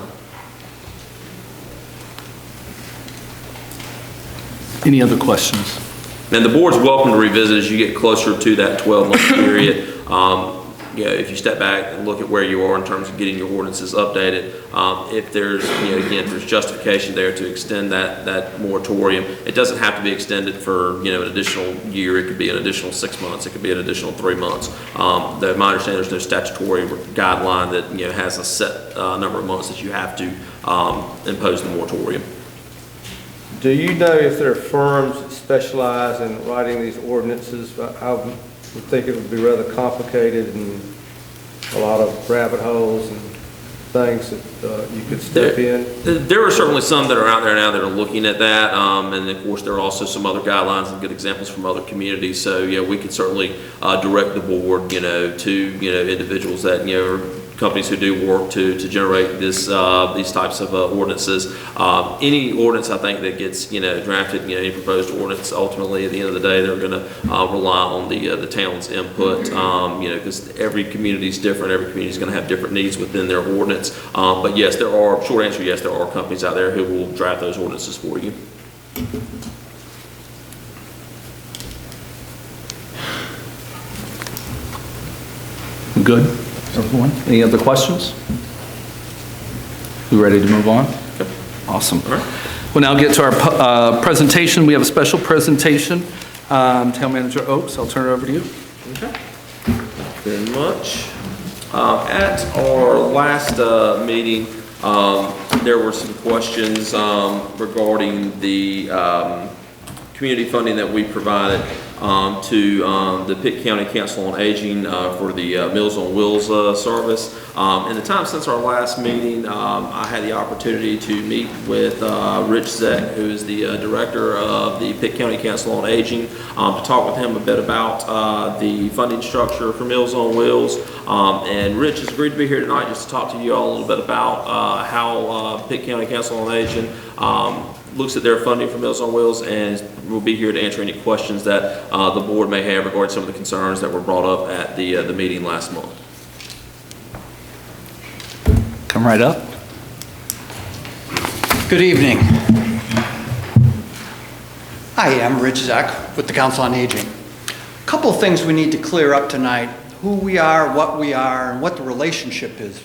Any other questions? And the board's welcome to revisit as you get closer to that 12-month period. If you step back and look at where you are in terms of getting your ordinances updated, if there's, again, there's justification there to extend that moratorium. It doesn't have to be extended for, an additional year. It could be an additional 6 months. It could be an additional 3 months. My understanding, there's no statutory guideline that, has a set number of months that you have to impose the moratorium. Do you know if there are firms that specialize in writing these ordinances? I would think it would be rather complicated and a lot of rabbit holes and things that you could step in. There are certainly some that are out there now that are looking at that, and of course there are also some other guidelines and good examples from other communities. So we could certainly direct the board, to individuals that companies who do work to generate these types of ordinances. Any ordinance, I think, that gets drafted, any proposed ordinance, ultimately at the end of the day, they're going to rely on the town's input, because every community is different. Every community is going to have different needs within their ordinance. But yes, short answer, yes, there are companies out there who will draft those ordinances for you. Good. Everyone? Any other questions? We ready to move on? Yep. Awesome. All right. We'll now get to our presentation. We have a special presentation. Town Manager Oakes, I'll turn it over to you. Okay. Very much. At our last meeting, there were some questions regarding the community funding that we provided. to the Pitt County Council on Aging for the Meals on Wheels service. In the time since our last meeting, I had the opportunity to meet with Rich Zeck, who is the director of the Pitt County Council on Aging, to talk with him a bit about the funding structure for Meals on Wheels. And Rich has agreed to be here tonight just to talk to you all a little bit about how Pitt County Council on Aging looks at their funding for Meals on Wheels, and will be here to answer any questions that the board may have regarding some of the concerns that were brought up at the meeting last month. Come right up. Good evening. I am Rich Zeck with the Council on Aging. A couple of things we need to clear up tonight: who we are, and what the relationship is.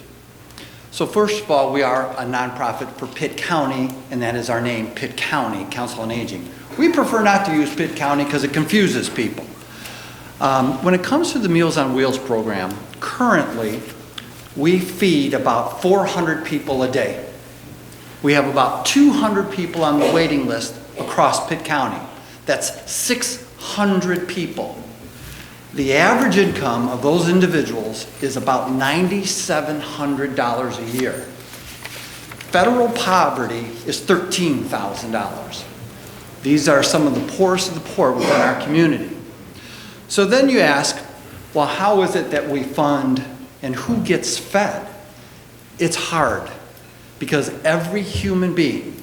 So first of all, we are a nonprofit for Pitt County, and that is our name, Pitt County Council on Aging. We prefer not to use Pitt County because it confuses people. When it comes to the Meals on Wheels program, currently we feed about 400 people a day. We have about 200 people on the waiting list across Pitt County. That's 600 people. The average income of those individuals is about $9,700 a year. Federal poverty is $13,000. These are some of the poorest of the poor within our community. So then you ask, well, how is it that we fund and who gets fed? It's hard, because every human being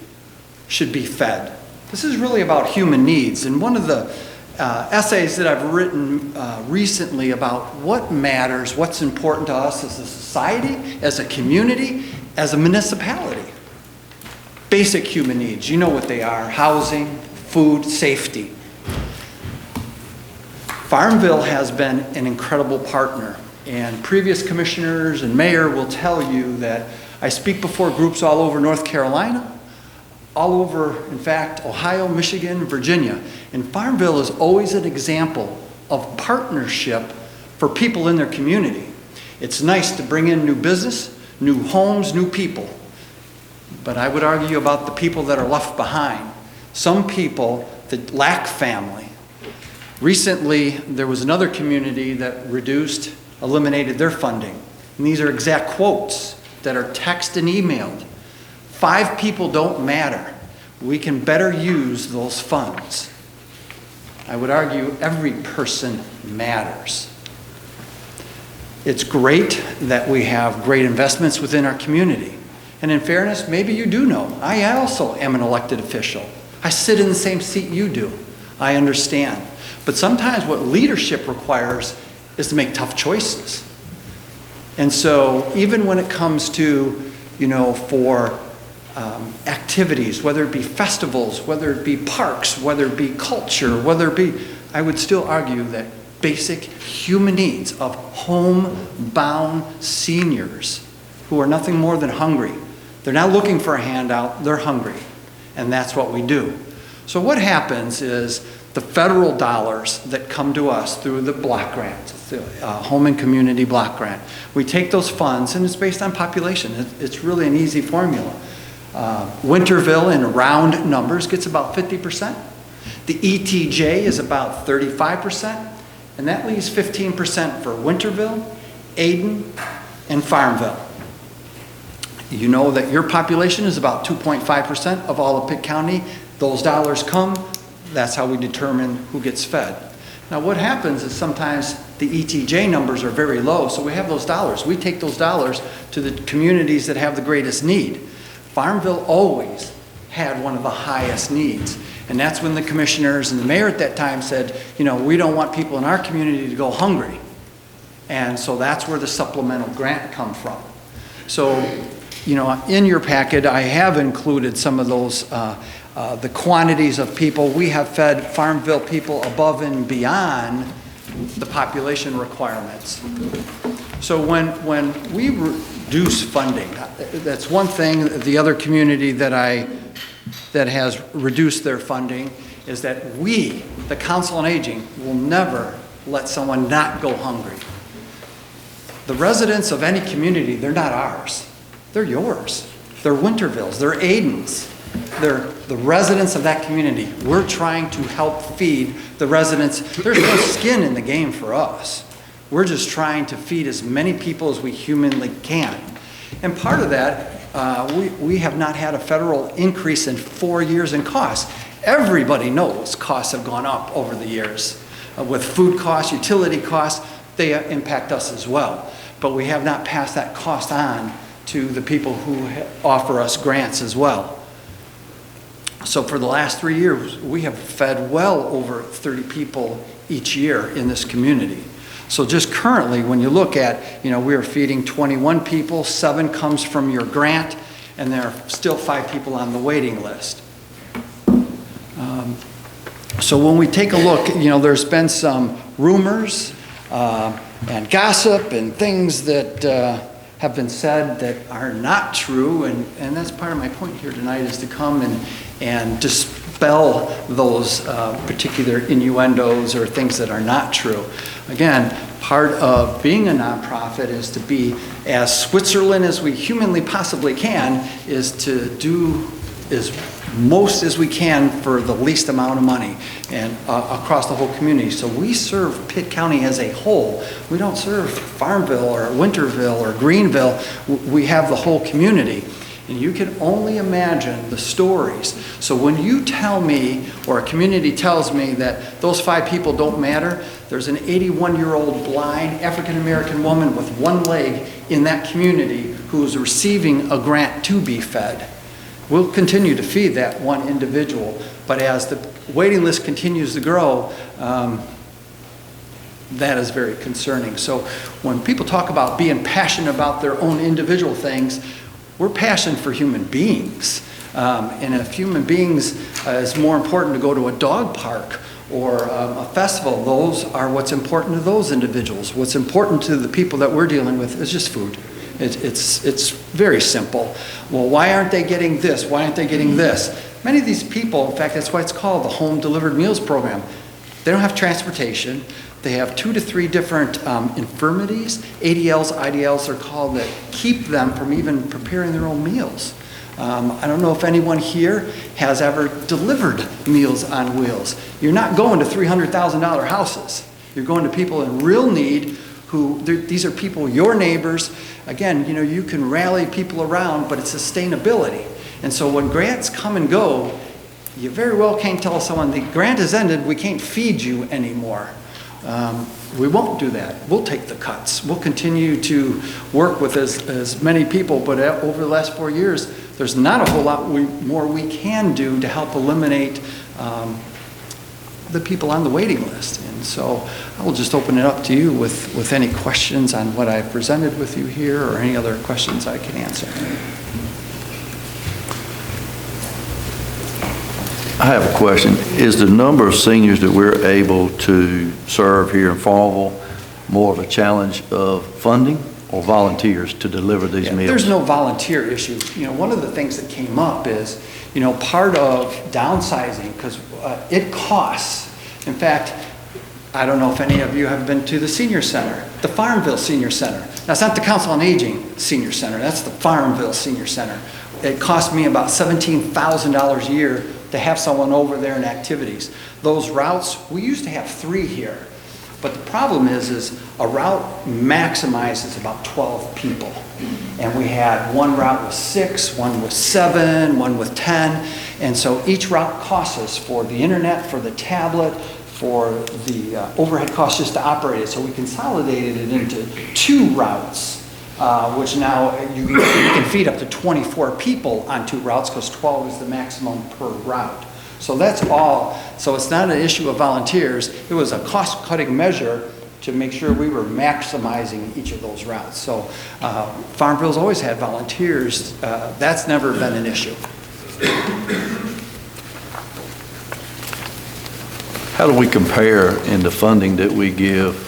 should be fed. This is really about human needs. And one of the essays that I've written recently about what matters, what's important to us as a society, as a community, as a municipality. Basic human needs, you know what they are: housing, food, safety. Farmville has been an incredible partner, and previous commissioners and mayor will tell you that I speak before groups all over North Carolina, all over, in fact, Ohio, Michigan, Virginia. And Farmville is always an example of partnership for people in their community. It's nice to bring in new business, new homes, new people. But I would argue about the people that are left behind. Some people that lack family. Recently, there was another community that eliminated their funding. And these are exact quotes that are texted and emailed. 5 people don't matter. We can better use those funds. I would argue every person matters. It's great that we have great investments within our community. And in fairness, maybe you do know, I also am an elected official. I sit in the same seat you do. I understand. But sometimes what leadership requires is to make tough choices. And so even when it comes to, for activities, whether it be festivals, whether it be parks, whether it be culture, I would still argue that basic human needs of homebound seniors who are nothing more than hungry. They're not looking for a handout, they're hungry. And that's what we do. So what happens is the federal dollars that come to us through the block grant, the Home and Community Block Grant, we take those funds, and it's based on population. It's really an easy formula. Winterville, in round numbers, gets about 50%. The ETJ is about 35%, and that leaves 15% for Winterville, Ayden, and Farmville. You know that your population is about 2.5% of all of Pitt County. Those dollars come, that's how we determine who gets fed. Now what happens is sometimes the ETJ numbers are very low, so we have those dollars. We take those dollars to the communities that have the greatest need. Farmville always had one of the highest needs. And that's when the commissioners and the mayor at that time said, we don't want people in our community to go hungry. And so that's where the supplemental grant come from. So, in your packet, I have included some of those, the quantities of people. We have fed Farmville people above and beyond the population requirements. So when we reduce funding, that's one thing. The other community that has reduced their funding is that we, the Council on Aging, will never let someone not go hungry. The residents of any community, they're not ours. They're yours. They're Wintervilles. They're Aidens. They're the residents of that community. We're trying to help feed the residents. There's no skin in the game for us. We're just trying to feed as many people as we humanly can. And part of that, we have not had a federal increase in 4 years in costs. Everybody knows costs have gone up over the years. With food costs, utility costs, they impact us as well. But we have not passed that cost on to the people who offer us grants as well. So for the last 3 years, we have fed well over 30 people each year in this community. So just currently, when you look at, we are feeding 21 people, 7 comes from your grant, and there are still 5 people on the waiting list. So when we take a look, there's been some rumors and gossip and things that have been said that are not true, and that's part of my point here tonight, is to come and dispel those particular innuendos or things that are not true. Again, part of being a nonprofit is to be as Switzerland as we humanly possibly can, is to do as most as we can for the least amount of money and across the whole community. So we serve Pitt County as a whole. We don't serve Farmville or Winterville or Greenville. We have the whole community. And you can only imagine the stories. So when you tell me, or a community tells me, that those 5 people don't matter, there's an 81-year-old blind African-American woman with 1 leg in that community who's receiving a grant to be fed. We'll continue to feed that one individual, but as the waiting list continues to grow, that is very concerning. So when people talk about being passionate about their own individual things, we're passionate for human beings. And if human beings is more important to go to a dog park or a festival, those are what's important to those individuals. What's important to the people that we're dealing with is just food. It's very simple. Well, why aren't they getting this? Why aren't they getting this? Many of these people, in fact, that's why it's called the Home Delivered Meals Program. They don't have transportation. They have 2 to 3 different infirmities, ADLs, IDLs are called, that keep them from even preparing their own meals. I don't know if anyone here has ever delivered Meals on Wheels. You're not going to $300,000 houses. You're going to people in real need who, these are people, your neighbors. Again, you can rally people around, but it's sustainability. And so when grants come and go, you very well can't tell someone, the grant has ended, we can't feed you anymore. We won't do that. We'll take the cuts. We'll continue to work with as many people, but over the last 4 years, there's not a whole lot more we can do to help eliminate the people on the waiting list. And so I will just open it up to you with any questions on what I've presented with you here, or any other questions I can answer. I have a question. Is the number of seniors that we're able to serve here in Farmville more of a challenge of funding or volunteers to deliver these meals? There's no volunteer issue. One of the things that came up is, part of downsizing, because it costs. In fact, I don't know if any of you have been to the senior center, the Farmville Senior Center. That's not the Council on Aging Senior Center. That's the Farmville Senior Center. It cost me about $17,000 a year to have someone over there in activities. Those routes, we used to have 3 here. But the problem is a route maximizes about 12 people. And we had one route with 6, one with 7, one with 10. And so each route costs us for the internet, for the tablet, for the overhead costs just to operate it. So we consolidated it into 2 routes, which now you can feed up to 24 people on 2 routes, because 12 is the maximum per route. So that's all. So it's not an issue of volunteers. It was a cost-cutting measure to make sure we were maximizing each of those routes. So Farmville's always had volunteers. That's never been an issue. How do we compare in the funding that we give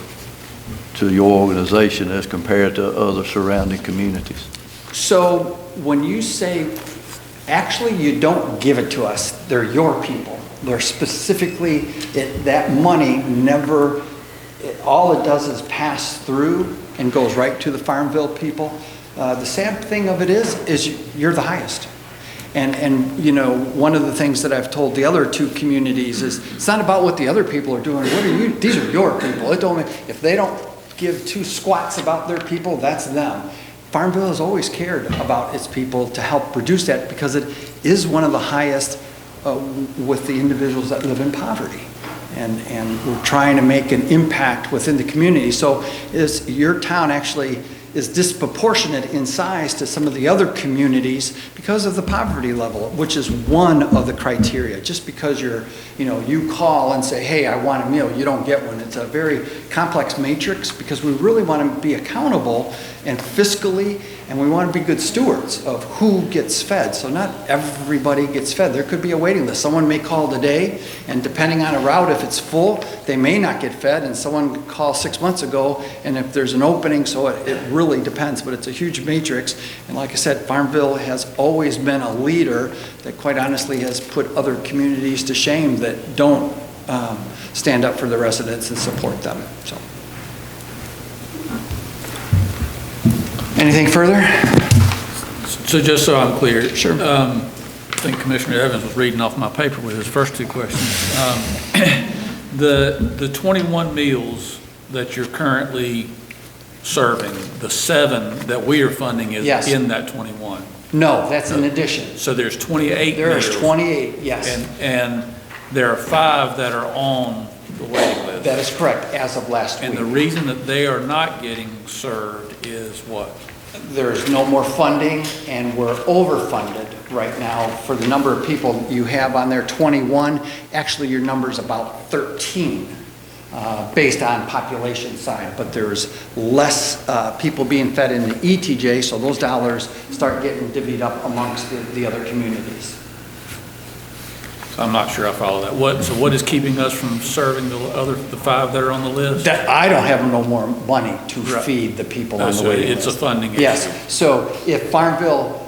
to your organization as compared to other surrounding communities? So when you say, actually you don't give it to us, they're your people. They're specifically, that money never, all it does is pass through and goes right to the Farmville people. The sad thing of it is you're the highest. And, you know, one of the things that I've told the other two communities is, it's not about what the other people are doing. What are you, these are your people. It don't, if they don't give two squats about their people, that's them. Farmville has always cared about its people to help reduce that because it is one of the highest with the individuals that live in poverty. And we're trying to make an impact within the community. So your town actually is disproportionate in size to some of the other communities because of the poverty level, which is one of the criteria. Just because you call and say, hey, I want a meal, you don't get one. It's a very complex matrix because we really want to be accountable and fiscally, and we want to be good stewards of who gets fed. So not everybody gets fed. There could be a waiting list. Someone may call today, and depending on a route, if it's full, they may not get fed, and someone called 6 months ago, and if there's an opening, so it really depends, but it's a huge matrix. And like I said, Farmville has always been a leader that quite honestly has put other communities to shame that don't stand up for the residents and support them. So. Anything further? So just so I'm clear. Sure. I think Commissioner Evans was reading off my paper with his first two questions. The 21 meals that you're currently serving, the 7 that we are funding is Yes. in that 21? No, that's in addition. So there's 28 There's meals. 28, yes. And there are 5 that are on the waiting list. That is correct, as of last week. And the reason that they are not getting served is what? There's no more funding, and we're overfunded right now for the number of people you have on there, 21. Actually, your number's about 13, based on population side, but there's less people being fed in the ETJ, so those dollars start getting divvied up amongst the other communities. So I'm not sure I follow that. So what is keeping us from serving the 5 that are on the list? That I don't have no more money to feed the people on the waiting list. It's a funding issue. Yes. So if Farmville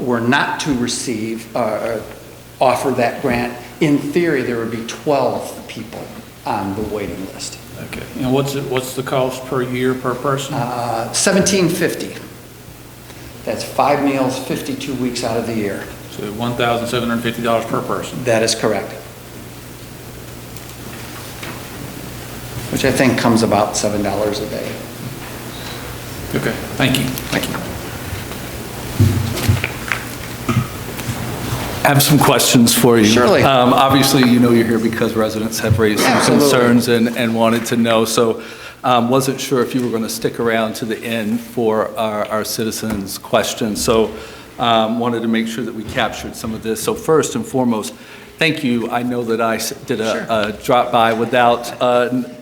were not to receive, offer that grant, in theory, there would be 12 people on the waiting list. Okay. And what's the cost per year per person? $17.50. That's 5 meals, 52 weeks out of the year. So $1,750 per person. That is correct. Which I think comes about $7 a day. Okay, thank you. Thank you. I have some questions for you. Surely. Obviously, you know you're here because residents have raised some Absolutely. concerns and wanted to know. So wasn't sure if you were going to stick around to the end for our citizens' questions. So wanted to make sure that we captured some of this. So first and foremost, thank you. I know that I did a drop-by without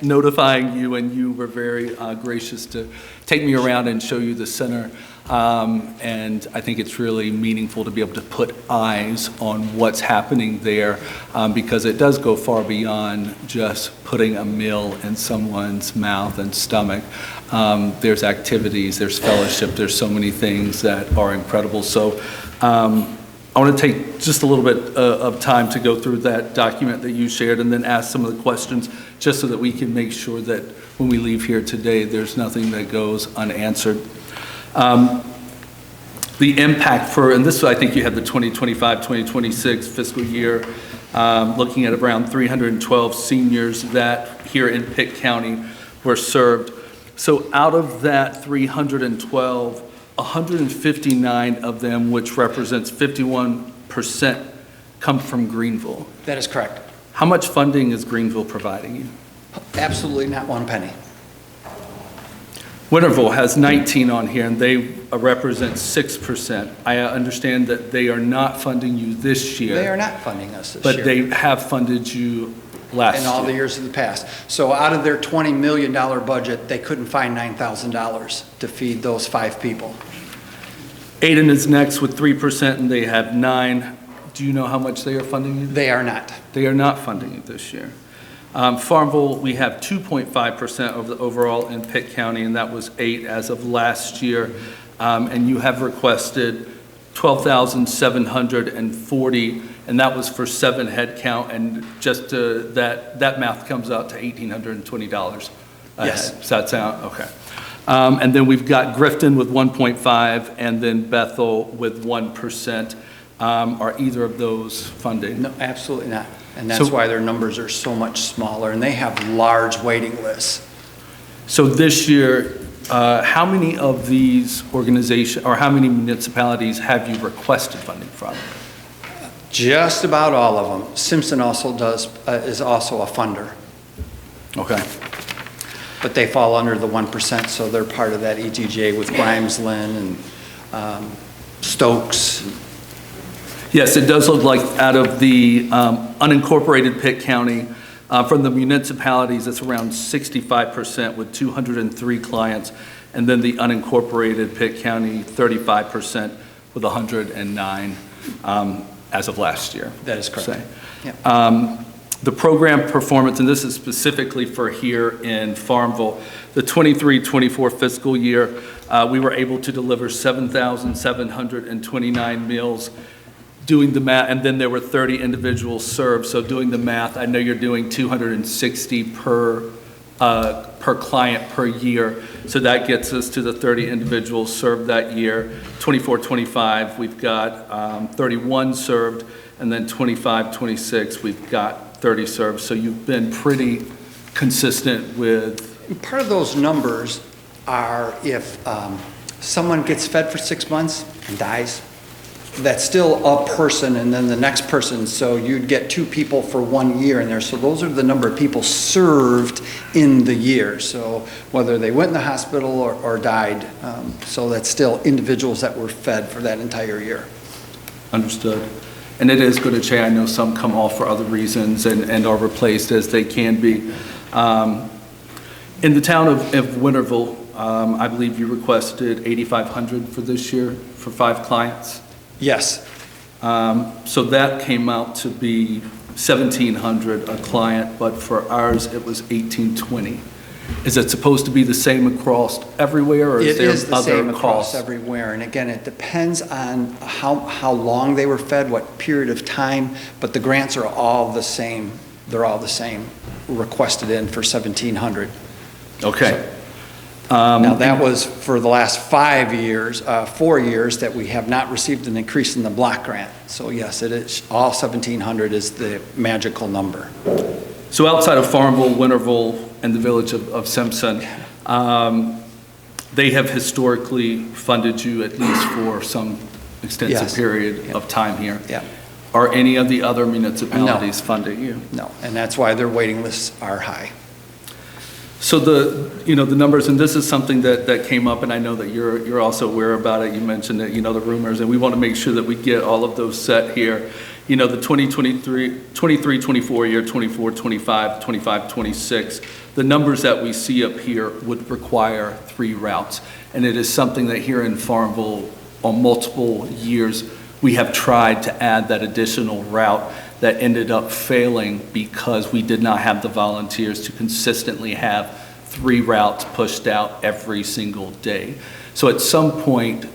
notifying you, and you were very gracious to take me around and show you the center. And I think it's really meaningful to be able to put eyes on what's happening there, because it does go far beyond just putting a meal in someone's mouth and stomach. There's activities, there's fellowship, there's so many things that are incredible. So I want to take just a little bit of time to go through that document that you shared and then ask some of the questions, just so that we can make sure that when we leave here today, there's nothing that goes unanswered. The impact and this I think you had the 2025-2026 fiscal year, looking at around 312 seniors that here in Pitt County were served. So out of that 312, 159 of them, which represents 51%, come from Greenville. That is correct. How much funding is Greenville providing you? Absolutely not one penny. Winterville has 19 on here, and they represent 6%. I understand that they are not funding you this year. They are not funding us this year. But they have funded you last year. In all the years of the past. So out of their $20 million budget, they couldn't find $9,000 to feed those 5 people. Aiden is next with 3%, and they have 9. Do you know how much they are funding you? They are not. They are not funding you this year. Farmville, we have 2.5% of the overall in Pitt County, and that was 8 as of last year. And you have requested 12,740, and that was for 7 head count, and just that math comes out to $1,820 a Yes. head. Does that sound okay? And then we've got Grifton with 1.5, and then Bethel with 1%. Are either of those funding? No, absolutely not. And that's So- why their numbers are so much smaller, and they have large waiting lists. So this year, how many of these organizations, or how many municipalities have you requested funding from? Just about all of them. Simpson also is also a funder. Okay. But they fall under the 1%, so they're part of that ETJ with Grimesland and Stokes. Yes, it does look like out of the unincorporated Pitt County, from the municipalities, it's around 65% with 203 clients, and then the unincorporated Pitt County, 35% with 109 as of last year. That is correct. Say. Yep. The program performance, and this is specifically for here in Farmville, the 23-24 fiscal year, we were able to deliver 7,729 meals. Doing the math, and then there were 30 individuals served, so doing the math, I know you're doing 260 per client per year, so that gets us to the 30 individuals served that year. 24-25, we've got 31 served, and then 25-26, we've got 30 served, so you've been pretty consistent with... Part of those numbers are if someone gets fed for 6 months and dies, that's still a person and then the next person, so you'd get 2 people for 1 year in there. So those are the number of people served in the year. So whether they went in the hospital or died, so that's still individuals that were fed for that entire year. Understood. And it is good to change. I know some come off for other reasons and are replaced as they can be. In the town of Winterville, I believe you requested $8,500 for this year for 5 clients. Yes. So that came out to be $1,700 a client, but for ours it was $1,820. Is it supposed to be the same across everywhere, or is there other costs? It is the same across everywhere, and again, it depends on how long they were fed, what period of time, but the grants are all the same. They're all the same, requested in for $1,700. Okay. Now, that was for the last 4 years that we have not received an increase in the block grant. So yes, it is, all 1,700 is the magical number. So outside of Farmville, Winterville, and the village of Simpson, they have historically funded you at least for some extensive Yes. period of time here. Yeah. Are any of the other municipalities funding you? No, and that's why their waiting lists are high. So the numbers, and this is something that came up, and I know that you're also aware about it. You mentioned that, the rumors, and we want to make sure that we get all of those set here. The 23-24 year, 24-25, 25-26, the numbers that we see up here would require 3 routes. And it is something that here in Farmville, on multiple years, we have tried to add that additional route that ended up failing because we did not have the volunteers to consistently have 3 routes pushed out every single day. So at some point,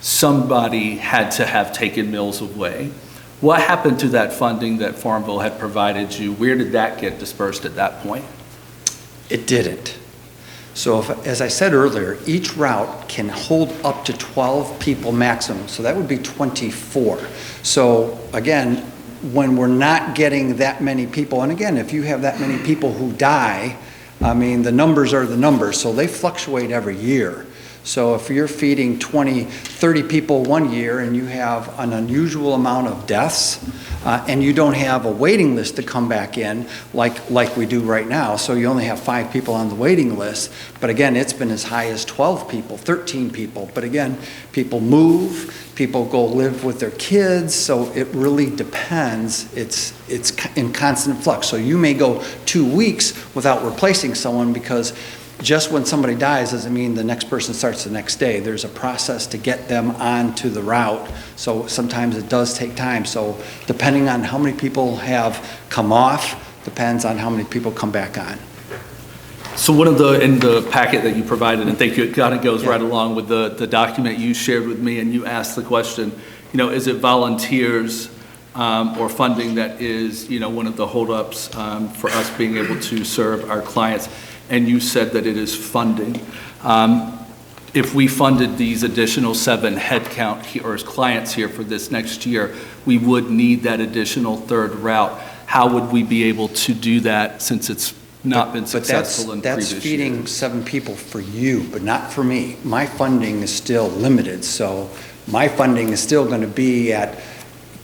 somebody had to have taken meals away. What happened to that funding that Farmville had provided you? Where did that get dispersed at that point? It didn't. So as I said earlier, each route can hold up to 12 people maximum, so that would be 24. So again, when we're not getting that many people, and again, if you have that many people who die, I mean, the numbers are the numbers, so they fluctuate every year. So if you're feeding 20, 30 people 1 year and you have an unusual amount of deaths, and you don't have a waiting list to come back in like we do right now, so you only have 5 people on the waiting list, but again, it's been as high as 12 people, 13 people, but again, people move, people go live with their kids, so it really depends. It's in constant flux. So you may go 2 weeks without replacing someone because just when somebody dies doesn't mean the next person starts the next day. There's a process to get them onto the route. So sometimes it does take time. So depending on how many people have come off, depends on how many people come back on. So in the packet that you provided, and thank you, it kind of goes right along with the document you shared with me, and you asked the question, is it volunteers or funding that is, one of the holdups for us being able to serve our clients? And you said that it is funding. if we funded these additional 7 headcount or clients here for this next year, we would need that additional third route. How would we be able to do that since it's not been successful in previous years? That's feeding 7 people for you, but not for me. My funding is still limited, so my funding is still going to be at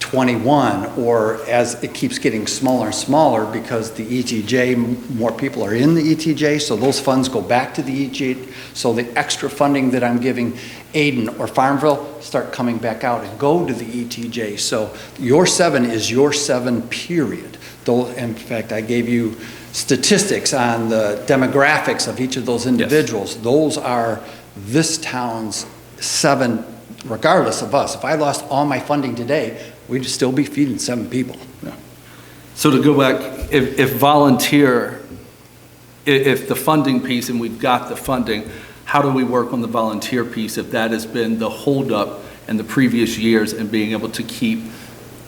21, or as it keeps getting smaller and smaller because the ETJ, more people are in the ETJ, so those funds go back to the ETJ. So the extra funding that I'm giving Aden or Farmville start coming back out and go to the ETJ. So your 7 is your 7, period. Though, in fact, I gave you statistics on the demographics of each of those individuals. Yes. Those are this town's 7, regardless of us. If I lost all my funding today, we'd still be feeding 7 people. Yeah. So to go back, if volunteer, if the funding piece, and we've got the funding, how do we work on the volunteer piece if that has been the holdup in the previous years and being able to keep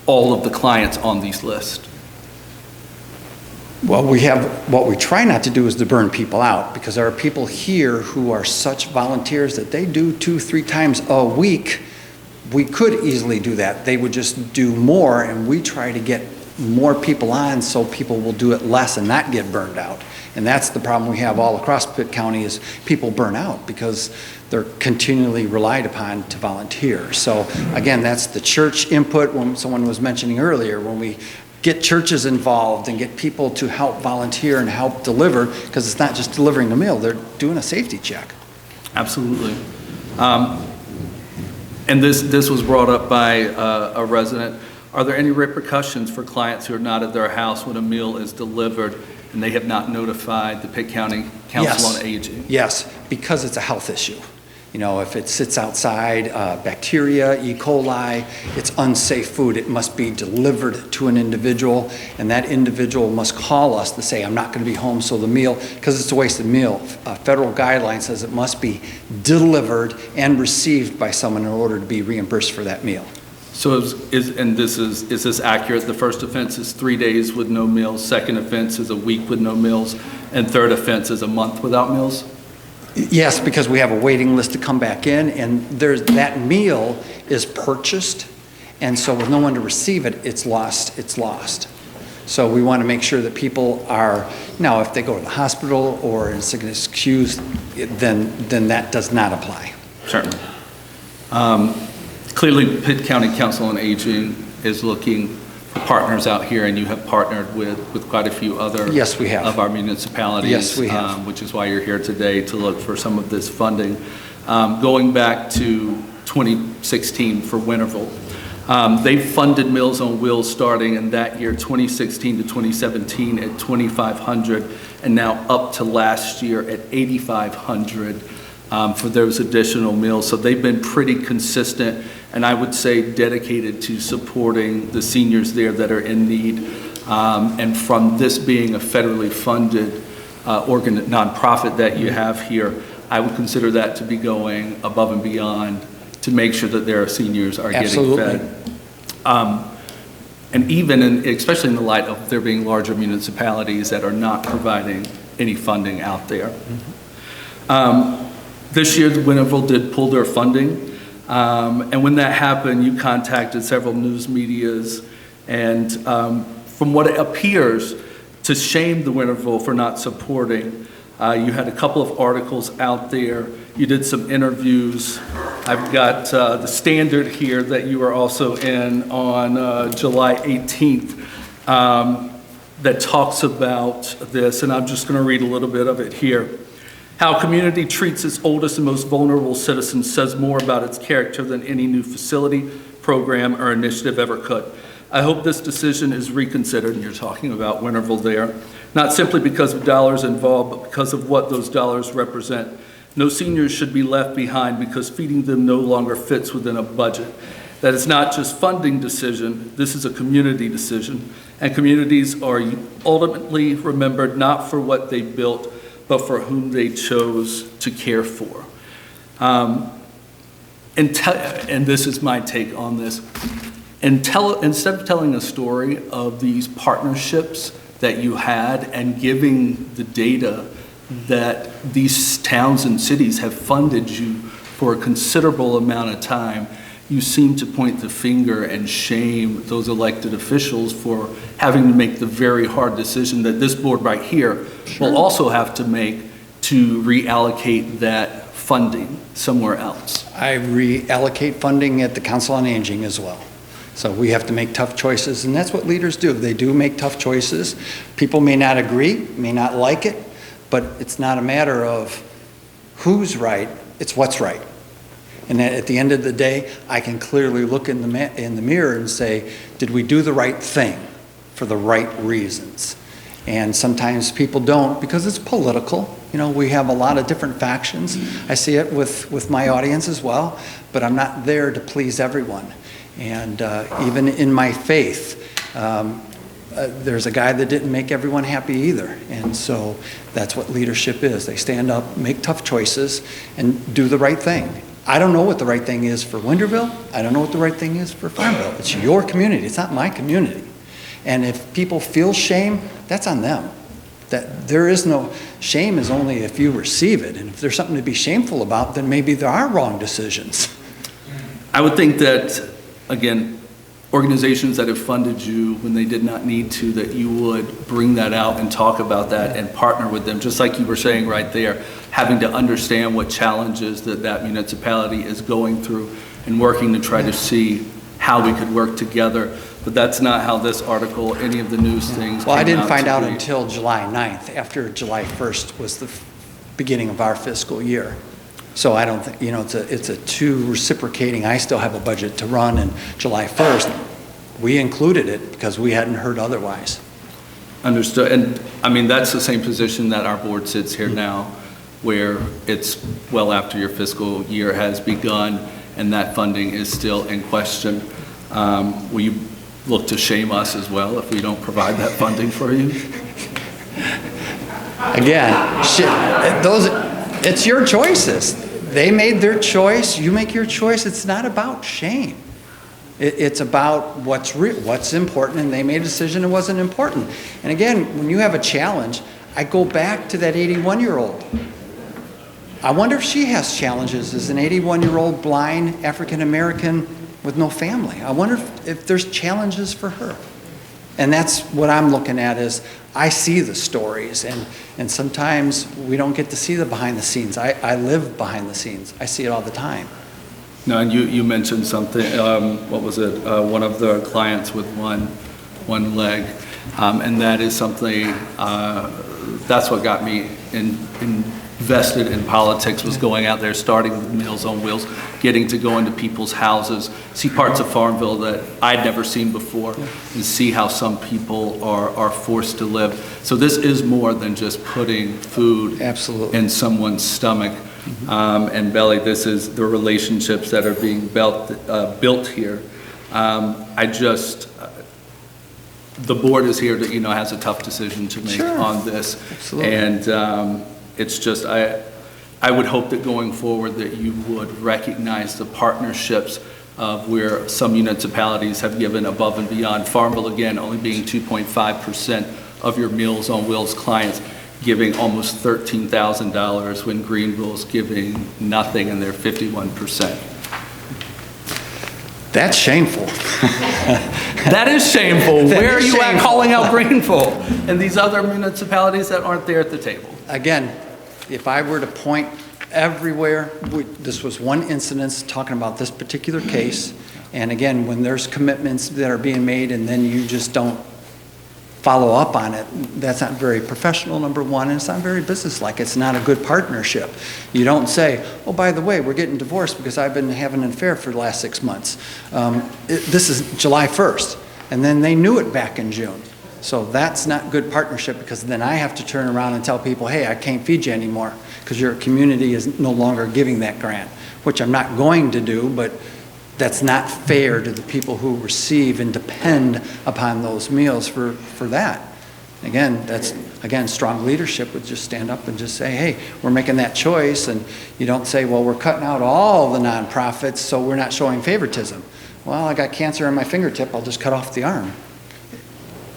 all of the clients on these lists? Well, what we try not to do is to burn people out, because there are people here who are such volunteers that they do 2-3 times a week. We could easily do that. They would just do more, and we try to get more people on so people will do it less and not get burned out. And that's the problem we have all across Pitt County, is people burn out because they're continually relied upon to volunteer. So again, that's the church input. When someone was mentioning earlier, when we get churches involved and get people to help volunteer and help deliver, because it's not just delivering the meal, they're doing a safety check. Absolutely. And this was brought up by a resident. Are there any repercussions for clients who are not at their house when a meal is delivered and they have not notified the Pitt County Council on Aging? Yes, because it's a health issue. You know, if it sits outside, bacteria, E. coli, it's unsafe food. It must be delivered to an individual, and that individual must call us to say, I'm not going to be home, so the meal, because it's a wasted meal. Federal guideline says it must be delivered and received by someone in order to be reimbursed for that meal. So is this accurate? The first offense is 3 days with no meals, second offense is a week with no meals, and third offense is a month without meals? Yes, because we have a waiting list to come back in, and that meal is purchased, and so with no one to receive it, it's lost. So we want to make sure that people are, now if they go to the hospital or in sickness excused, then that does not apply. Certainly. Clearly, Pitt County Council on Aging is looking for partners out here, and you have partnered with quite a few other Yes, we have. of our municipalities. Yes, we have. Which is why you're here today, to look for some of this funding. Going back to 2016 for Winterville, they funded Meals on Wheels starting in that year, 2016 to 2017, at $2,500, and now up to last year at $8,500 for those additional meals. So they've been pretty consistent, and I would say dedicated to supporting the seniors there that are in need. And from this being a federally funded nonprofit that you have here, I would consider that to be going above and beyond to make sure that their seniors are Absolutely. getting fed. And even, especially in the light of there being larger municipalities that are not providing any funding out there. This year, Winterville did pull their funding. And when that happened, you contacted several news medias, and from what it appears, to shame the Winterville for not supporting. You had a couple of articles out there. You did some interviews. I've got the Standard here that you were also in on July 18th that talks about this, and I'm just going to read a little bit of it here. How a community treats its oldest and most vulnerable citizens says more about its character than any new facility, program, or initiative ever could. I hope this decision is reconsidered, and you're talking about Winterville there, not simply because of dollars involved, but because of what those dollars represent. No seniors should be left behind because feeding them no longer fits within a budget. That is not just funding decision, this is a community decision, and communities are ultimately remembered not for what they built, but for whom they chose to care for. And this is my take on this. Instead of telling a story of these partnerships that you had and giving the data that these towns and cities have funded you for a considerable amount of time, you seem to point the finger and shame those elected officials for having to make the very hard decision that this board right here will also have to make to reallocate that funding somewhere else. I reallocate funding at the Council on Aging as well. So we have to make tough choices, and that's what leaders do. They do make tough choices. People may not agree, may not like it, but it's not a matter of who's right, it's what's right. And at the end of the day, I can clearly look in the mirror and say, did we do the right thing for the right reasons? And sometimes people don't because it's political. You know, we have a lot of different factions. I see it with my audience as well, but I'm not there to please everyone. And even in my faith, there's a guy that didn't make everyone happy either. And so that's what leadership is. They stand up, make tough choices, and do the right thing. I don't know what the right thing is for Winterville. I don't know what the right thing is for Farmville. It's your community. It's not my community. And if people feel shame, that's on them. That there is no shame is only if you receive it. And if there's something to be shameful about, then maybe there are wrong decisions. I would think that, again, organizations that have funded you when they did not need to, that you would bring that out and talk about that and partner with them, just like you were saying right there, having to understand what challenges that municipality is going through and working to try to see how we could work together. But that's not how this article, any of the news things Well, I didn't find out today. until July 9th, after July 1st was the beginning of our fiscal year. So I don't think, you know, it's a two reciprocating. I still have a budget to run, and July 1st, we included it because we hadn't heard otherwise. Understood. And I mean, that's the same position that our board sits here now, where it's well after your fiscal year has begun and that funding is still in question. Will you look to shame us as well if we don't provide that funding for you? Again, it's your choices. They made their choice, you make your choice. It's not about shame. It's about what's important, and they made a decision it wasn't important. And again, when you have a challenge, I go back to that 81-year-old. I wonder if she has challenges as an 81-year-old blind African-American with no family. I wonder if there's challenges for her. And that's what I'm looking at is I see the stories, and sometimes we don't get to see the behind the scenes. I live behind the scenes. I see it all the time. No, and you mentioned something, what was it? One of the clients with one leg, and that is something, that's what got me invested in politics, was going out there, starting with Meals on Wheels, getting to go into people's houses, see parts of Farmville that I'd never seen before, and see how some people are forced to live. So this is more than just putting food in someone's stomach and belly. This is the relationships that are being built here. The board is here that, has a tough decision to make on this. Absolutely. And it's just, I would hope that going forward that you would recognize the partnerships of where some municipalities have given above and beyond. Farmville, again, only being 2.5% of your Meals on Wheels clients, giving almost $13,000 when Greenville's giving nothing and they're 51%. That's shameful. That is shameful. That Where are is you at shameful. calling out Greenville and these other municipalities that aren't there at the table? Again, if I were to point everywhere, this was one incident talking about this particular case. And again, when there's commitments that are being made and then you just don't follow up on it, that's not very professional, number one, and it's not very businesslike. It's not a good partnership. You don't say, oh, by the way, we're getting divorced because I've been having an affair for the last 6 months. This is July 1st, and then they knew it back in June. So that's not good partnership, because then I have to turn around and tell people, hey, I can't feed you anymore because your community is no longer giving that grant, which I'm not going to do, but that's not fair to the people who receive and depend upon those meals for that. Again, that's, strong leadership would just stand up and just say, hey, we're making that choice. And you don't say, well, we're cutting out all the nonprofits, so we're not showing favoritism. Well, I got cancer on my fingertip, I'll just cut off the arm.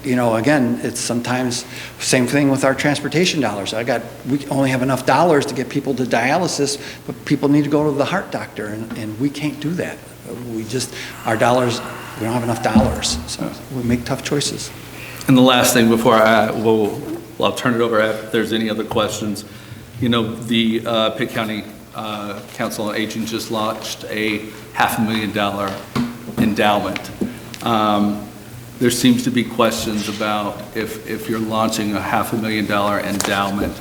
you know, again, it's sometimes, same thing with our transportation dollars. We only have enough dollars to get people to dialysis, but people need to go to the heart doctor, and we can't do that. Our dollars, we don't have enough dollars, so we make tough choices. And the last thing before I'll turn it over if there's any other questions. You know, the Pitt County Council on Aging just launched a $500,000 endowment. There seems to be questions about if you're launching a $500,000 endowment,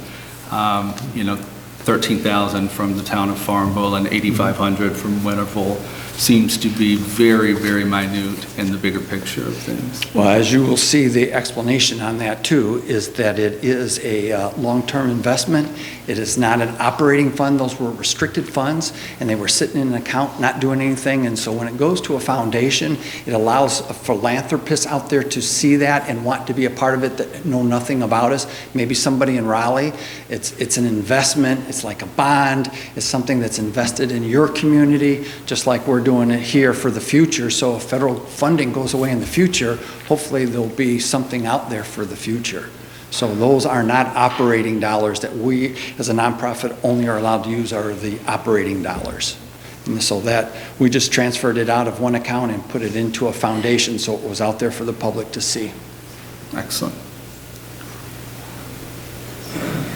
you know, $13,000 from the town of Farmville and $8,500 from Winterville seems to be very, very minute in the bigger picture of things. Well, as you will see, the explanation on that too is that it is a long-term investment. It is not an operating fund. Those were restricted funds, and they were sitting in an account not doing anything. And so when it goes to a foundation, it allows philanthropists out there to see that and want to be a part of it that know nothing about us. Maybe somebody in Raleigh. It's an investment. It's like a bond. It's something that's invested in your community, just like we're doing it here for the future. So if federal funding goes away in the future, hopefully there'll be something out there for the future. So those are not operating dollars that we as a nonprofit only are allowed to use are the operating dollars. And so that we just transferred it out of one account and put it into a foundation so it was out there for the public to see. Excellent.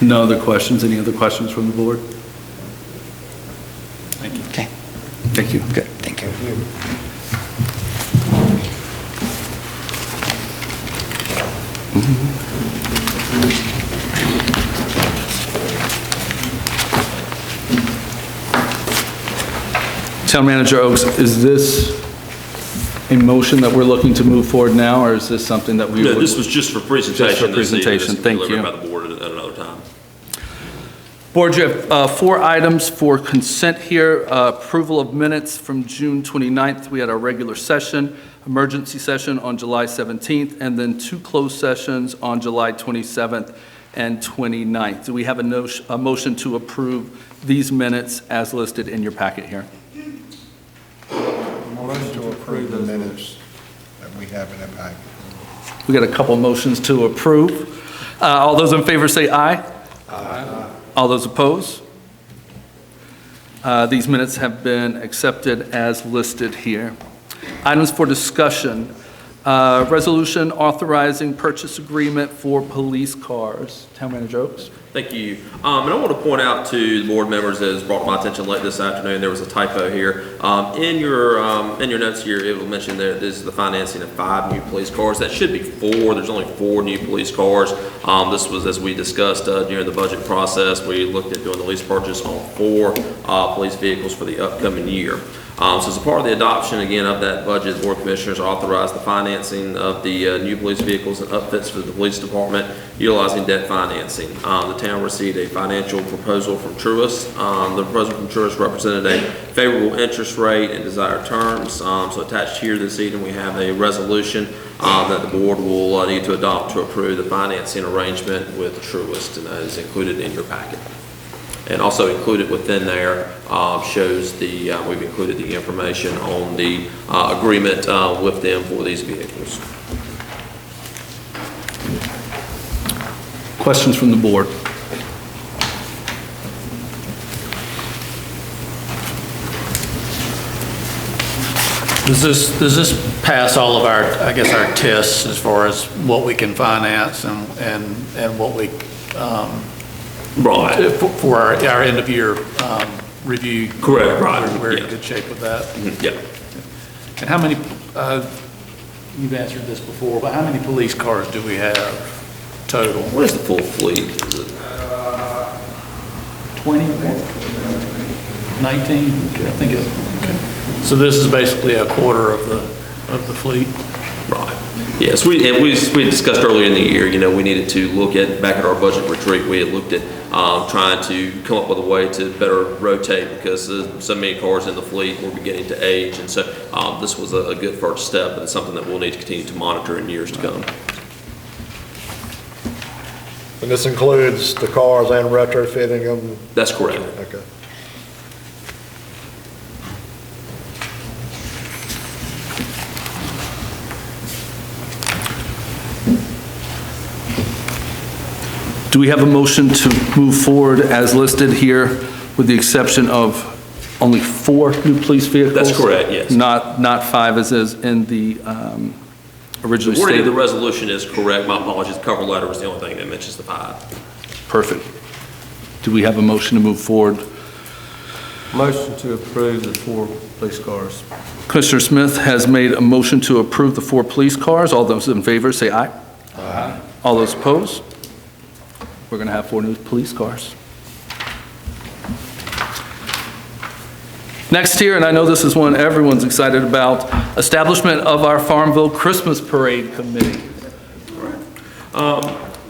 No other questions? Any other questions from the board? Thank you. Okay. Thank you. Good. Thank you. Town Manager Oaks, is this a motion that we're looking to move forward now, or is this something that we No, would? this was just for presentation. Just for presentation. Thank you. By the board at another time. Board, you have 4 items for consent here. Approval of minutes from June 29th. We had our regular session, emergency session on July 17th, and then 2 closed sessions on July 27th and 29th. Do we have a motion to approve these minutes as listed in your packet here? Motion to approve the minutes that we have in the packet. We got a couple motions to approve. All those in favor say aye. Aye. All those opposed? These minutes have been accepted as listed here. Items for discussion. Resolution authorizing purchase agreement for police cars. Town Manager Oaks. Thank you. And I want to point out to the board members, as brought to my attention late this afternoon, there was a typo here. In your notes here, it will mention that this is the financing of 5 new police cars. That should be 4. There's only 4 new police cars. This was, as we discussed during the budget process, we looked at doing the lease purchase on 4 police vehicles for the upcoming year. So as a part of the adoption, again, of that budget, the Board of Commissioners authorized the financing of the new police vehicles and upfits for the police department utilizing debt financing. The town received a financial proposal from Truist. The proposal from Truist represented a favorable interest rate and desired terms. So attached here this evening, we have a resolution that the board will need to adopt to approve the financing arrangement with Truist, and that is included in your packet. And also included within there shows we've included the information on the agreement with them for these vehicles. Questions from the board? Does this pass all of our, I guess, our tests as far as what we can finance and what we, right, for our end of year review? Correct, right. We're in good shape with that? Mm-hmm. Yeah. And how many, you've answered this before, but how many police cars do we have total? What is the full fleet? Is it 20? 19? I think it's, okay. So this is basically a quarter of the fleet? Right. Yes, we discussed earlier in the year, you know, we needed to look at, back at our budget retreat, we had looked at trying to come up with a way to better rotate because so many cars in the fleet were beginning to age. And so this was a good first step, and it's something that we'll need to continue to monitor in years to come. And this includes the cars and retrofitting them? That's correct. Okay. Do we have a motion to move forward as listed here, with the exception of only 4 new police vehicles? That's correct, yes. Not 5 as is in the originally The wording of stated? the resolution is correct. My apologies. The cover letter was the only thing that mentions the 5. Perfect. Do we have a motion to move forward? Motion to approve the 4 police cars. Commissioner Smith has made a motion to approve the 4 police cars. All those in favor say aye. Aye. All those opposed? We're going to have 4 new police cars. Next here, and I know this is one everyone's excited about, establishment of our Farmville Christmas Parade Committee.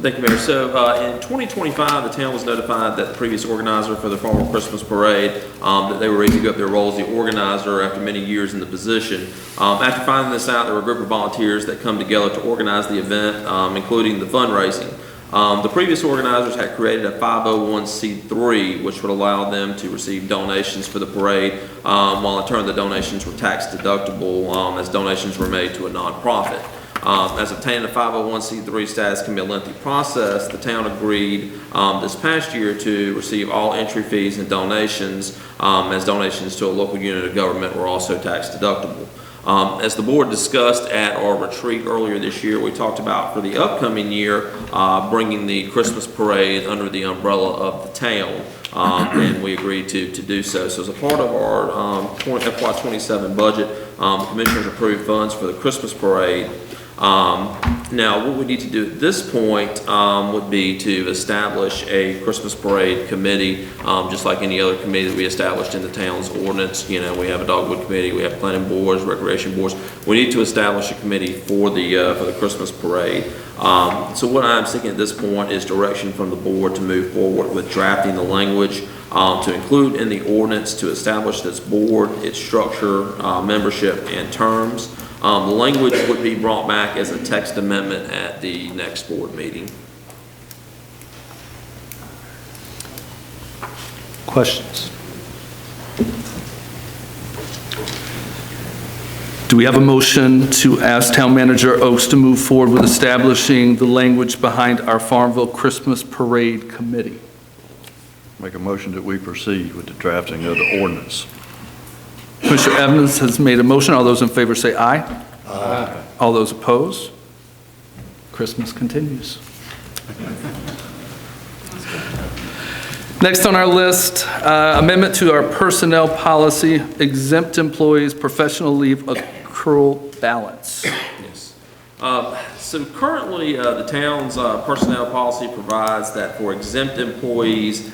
Thank you, Mayor. So in 2025, the town was notified that the previous organizer for the Farmville Christmas Parade, that they were ready to go up their role as the organizer after many years in the position. After finding this out, there were a group of volunteers that come together to organize the event, including the fundraising. The previous organizers had created a 501c3, which would allow them to receive donations for the parade, while in turn the donations were tax deductible as donations were made to a nonprofit. As obtaining a 501c3 status can be a lengthy process, the town agreed this past year to receive all entry fees and donations, as donations to a local unit of government were also tax deductible. As the board discussed at our retreat earlier this year, we talked about for the upcoming year bringing the Christmas parade under the umbrella of the town, and we agreed to do so. So as a part of our FY27 budget, the commissioners approved funds for the Christmas parade. Now, what we need to do at this point would be to establish a Christmas parade committee, just like any other committee that we established in the town's ordinance. You know, we have a dogwood committee, we have planning boards, recreation boards. We need to establish a committee for the Christmas parade. So what I'm seeking at this point is direction from the board to move forward with drafting the language to include in the ordinance to establish this board, its structure, membership, and terms. The language would be brought back as a text amendment at the next board meeting. Questions? Do we have a motion to ask Town Manager Oaks to move forward with establishing the language behind our Farmville Christmas Parade Committee? Make a motion that we proceed with the drafting of the ordinance. Commissioner Evans has made a motion. All those in favor say aye. Aye. All those opposed? Christmas continues. Next on our list, amendment to our personnel policy, exempt employees professional leave accrual balance. Yes. So currently, the town's personnel policy provides that for exempt employees,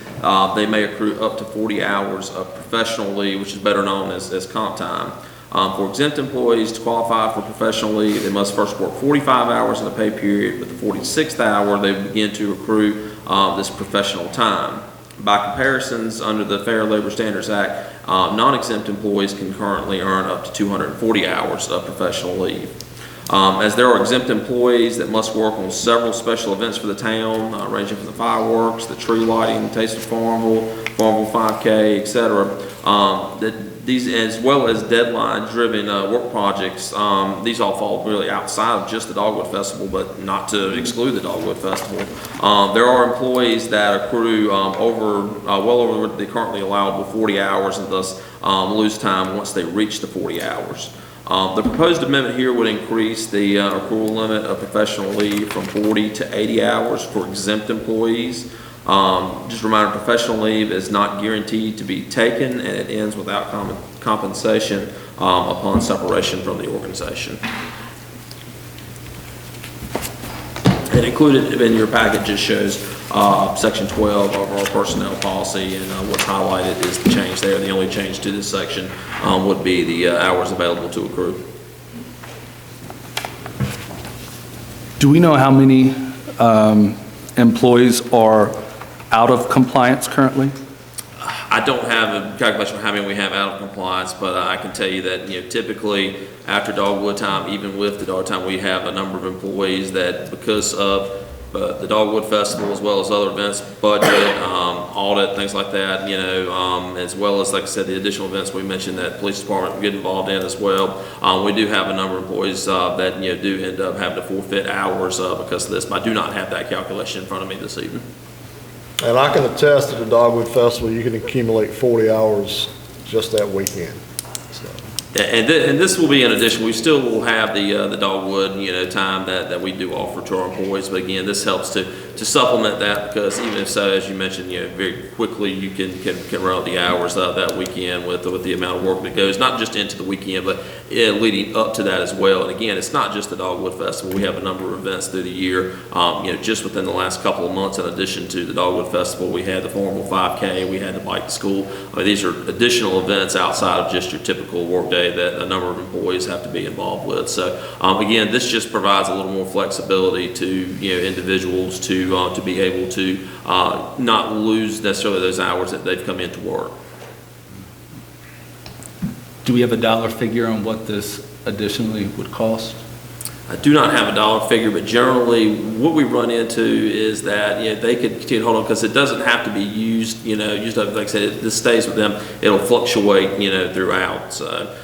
they may accrue up to 40 hours of professional leave, which is better known as comp time. For exempt employees to qualify for professional leave, they must first work 45 hours in the pay period. With the 46th hour, they begin to accrue this professional time. By comparisons, under the Fair Labor Standards Act, non-exempt employees can currently earn up to 240 hours of professional leave. As there are exempt employees that must work on several special events for the town, ranging from the fireworks, the tree lighting, Taste of Farmville, Farmville 5K, etc. These, as well as deadline-driven work projects, these all fall really outside of just the Dogwood Festival, but not to exclude the Dogwood Festival. There are employees that accrue well over the currently allowable 40 hours and thus lose time once they reach the 40 hours. The proposed amendment here would increase the accrual limit of professional leave from 40 to 80 hours for exempt employees. Just a reminder, professional leave is not guaranteed to be taken, and it ends without compensation upon separation from the organization. And included in your packet just shows Section 12 of our personnel policy, and what's highlighted is the change there. The only change to this section would be the hours available to accrue. Do we know how many employees are out of compliance currently? I don't have a calculation of how many we have out of compliance, but I can tell you that, you know, typically after dogwood time, even with the dog time, we have a number of employees that, because of the Dogwood Festival as well as other events, budget, audit, things like that, as well as, like I said, the additional events we mentioned that police department will get involved in as well. We do have a number of employees that, do end up having to forfeit hours because of this, but I do not have that calculation in front of me this evening. And I can attest to the Dogwood Festival, you can accumulate 40 hours just that weekend. So. And this will be in addition, we still will have the Dogwood, time that we do offer to our employees. But again, this helps to supplement that, because even if so, as you mentioned, very quickly you can run out the hours that weekend with the amount of work that goes, not just into the weekend, but leading up to that as well. And again, it's not just the Dogwood Festival. We have a number of events through the year. Just within the last couple of months, in addition to the Dogwood Festival, we had the Farmville 5K, we had the Bike to School. These are additional events outside of just your typical work day that a number of employees have to be involved with. So again, this just provides a little more flexibility to individuals to be able to not lose necessarily those hours that they've come into work. Do we have a dollar figure on what this additionally would cost? I do not have a dollar figure, but generally what we run into is that they could continue to hold on, because it doesn't have to be used. Used up, like I said, this stays with them. It'll fluctuate throughout. So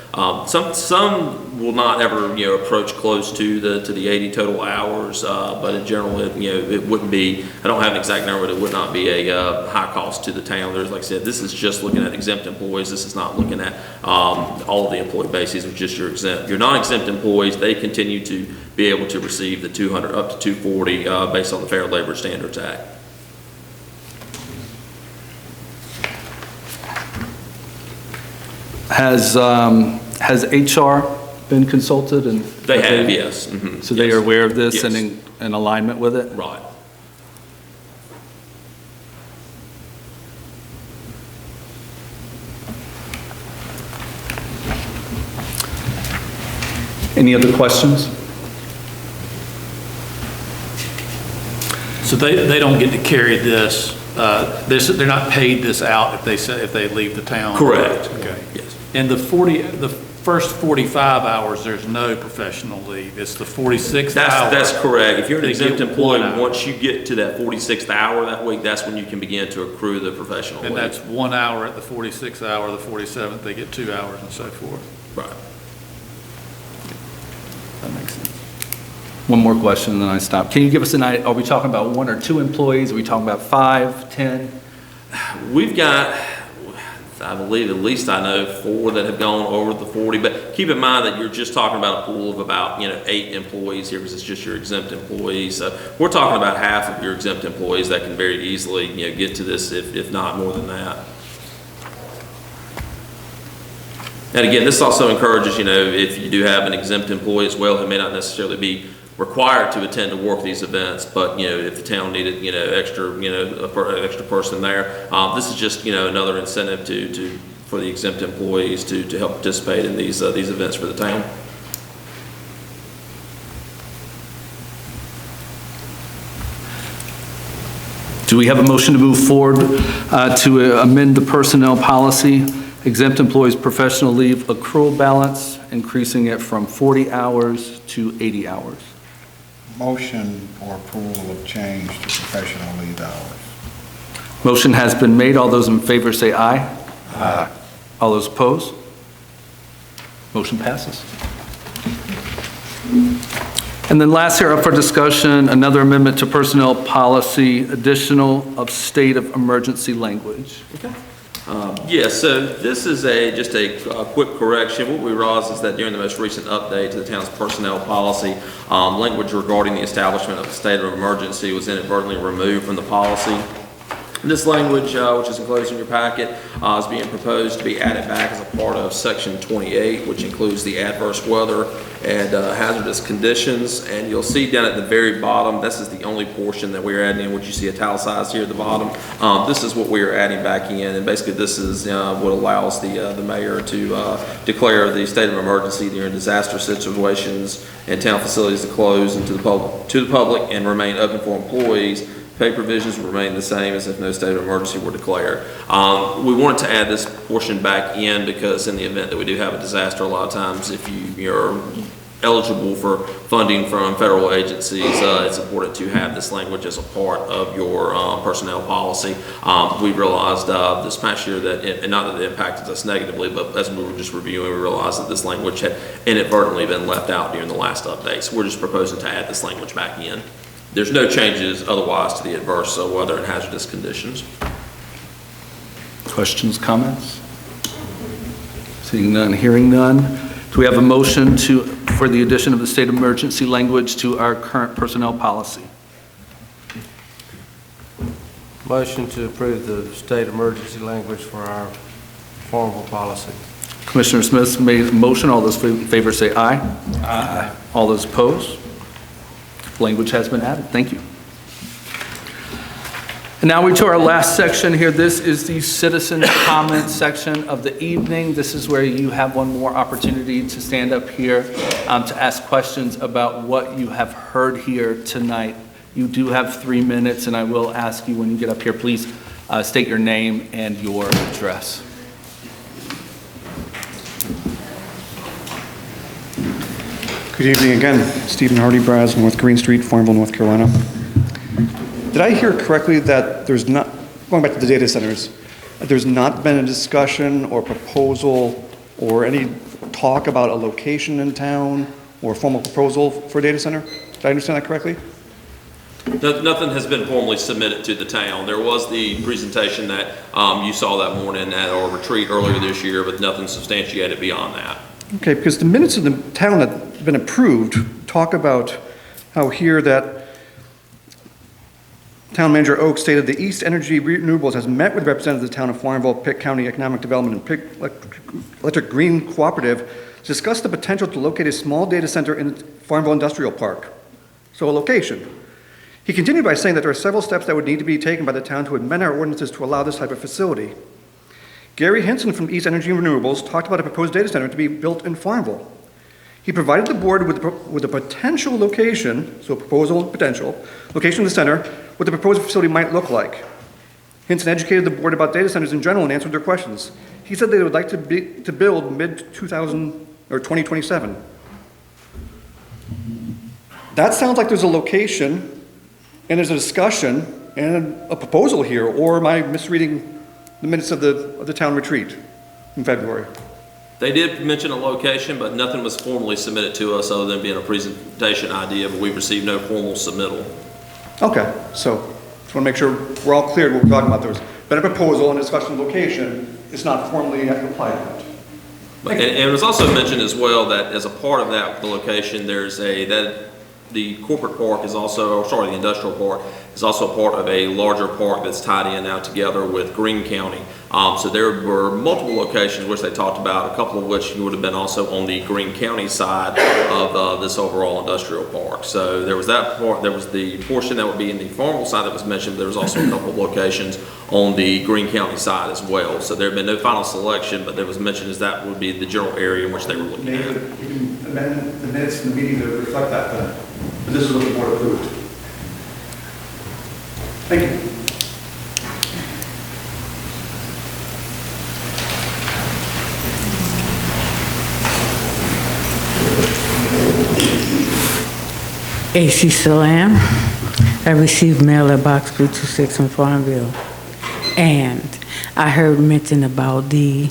some will not ever approach close to the 80 total hours, but in general it wouldn't be. I don't have an exact number, but it would not be a high cost to the town. There's, like I said, this is just looking at exempt employees. This is not looking at all of the employee bases, which just your exempt. Your non-exempt employees, they continue to be able to receive the 200 up to 240 based on the Fair Labor Standards Act. Has HR been consulted? And they have, yes. Mm-hmm. So they are aware of this, yes. And in alignment with it? Right. Any other questions? So they don't get to carry this, they're not paid this out if they leave the town? Correct. Okay. Yes. And the first 45 hours, there's no professional leave. It's the 46th hour. That's correct. If you're an exempt employee, once you get to that 46th hour that week, that's when you can begin to accrue the professional leave. And that's 1 hour at the 46th hour, the 47th, they get 2 hours and so forth. Right. That makes sense. One more question, and then I stop. Can you give us an idea? Are we talking about 1 or 2 employees? Are we talking about 5, 10? We've got, I believe, at least I know 4 that have gone over the 40. But keep in mind that you're just talking about a pool of about 8 employees here, because it's just your exempt employees. So we're talking about half of your exempt employees that can very easily get to this, if not more than that. And again, this also encourages, if you do have an exempt employee as well who may not necessarily be required to attend to work these events, but if the town needed extra person there, this is just another incentive for the exempt employees to help participate in these events for the town. Do we have a motion to move forward to amend the personnel policy, exempt employees' professional leave accrual balance, increasing it from 40 hours to 80 hours? Motion for approval of change to professional leave hours. Motion has been made. All those in favor say aye. Aye. All those opposed? Motion passes. And then last here up for discussion, another amendment to personnel policy, additional of state of emergency language. Okay. Yes, so this is just a quick correction. What we realized is that during the most recent update to the town's personnel policy, language regarding the establishment of a state of emergency was inadvertently removed from the policy. This language, which is enclosed in your packet, is being proposed to be added back as a part of Section 28, which includes the adverse weather and hazardous conditions. And you'll see down at the very bottom, this is the only portion that we're adding in, which you see italicized here at the bottom. This is what we are adding back in, and basically this is what allows the mayor to declare the state of emergency during disaster situations and town facilities to close and to the public and remain open for employees. Pay provisions remain the same as if no state of emergency were declared. We wanted to add this portion back in because in the event that we do have a disaster, a lot of times if you're eligible for funding from federal agencies, it's important to have this language as a part of your personnel policy. We realized this past year that, and not that it impacted us negatively, but as we were just reviewing, we realized that this language had inadvertently been left out during the last update. So we're just proposing to add this language back in. There's no changes otherwise to the adverse weather and hazardous conditions. Questions, comments? Seeing none, hearing none. Do we have a motion for the addition of the state of emergency language to our current personnel policy? Motion to approve the state emergency language for our Farmville policy. Commissioner Smith made a motion. All those in favor say aye. Aye. All those opposed? Language has been added. Thank you. And now we to our last section here. This is the citizen comment section of the evening. This is where you have one more opportunity to stand up here to ask questions about what you have heard here tonight. You do have 3 minutes, and I will ask you when you get up here, please state your name and your address. Good evening again. Stephen Hardy Braz, North Green Street, Farmville, North Carolina. Did I hear correctly that there's not, going back to the data centers, there's not been a discussion or proposal or any talk about a location in town or a formal proposal for a data center? Did I understand that correctly? Nothing has been formally submitted to the town. There was the presentation that you saw that morning at our retreat earlier this year, but nothing substantiated beyond that. Okay, because the minutes of the town that have been approved talk about how here that Town Manager Oak stated the East Energy Renewables has met with representatives of the town of Farmville, Pitt County Economic Development and Pitt Electric Green Cooperative to discuss the potential to locate a small data center in Farmville Industrial Park. So a location. He continued by saying that there are several steps that would need to be taken by the town to amend our ordinances to allow this type of facility. Gary Hinson from East Energy Renewables talked about a proposed data center to be built in Farmville. He provided the board with a potential location, so proposal and potential, location of the center, what the proposed facility might look like. Hinson educated the board about data centers in general and answered their questions. He said they would like to build mid-2000 or 2027. That sounds like there's a location and there's a discussion and a proposal here, or am I misreading the minutes of the town retreat in February? They did mention a location, but nothing was formally submitted to us other than being a presentation idea, but we received no formal submittal. Okay, so just want to make sure we're all clear what we're talking about. There's been a proposal and a discussion of location. It's not formally applied yet. And it was also mentioned as well that as a part of that, the location, there's the corporate park is also, the industrial park is also part of a larger park that's tied in now together with Greene County. So there were multiple locations which they talked about, a couple of which would have been also on the Greene County side of this overall industrial park. So there was that part, there was the portion that would be in the Farmville side that was mentioned, but there was also a couple of locations on the Greene County side as well. So there had been no final selection, but there was mentioned as that would be the general area in which they were looking at. You can amend the minutes in the meeting to reflect that then. But this is what the board approved. Thank you. A.C. Salam. I received mail at Box 326 in Farmville. And I heard mention about the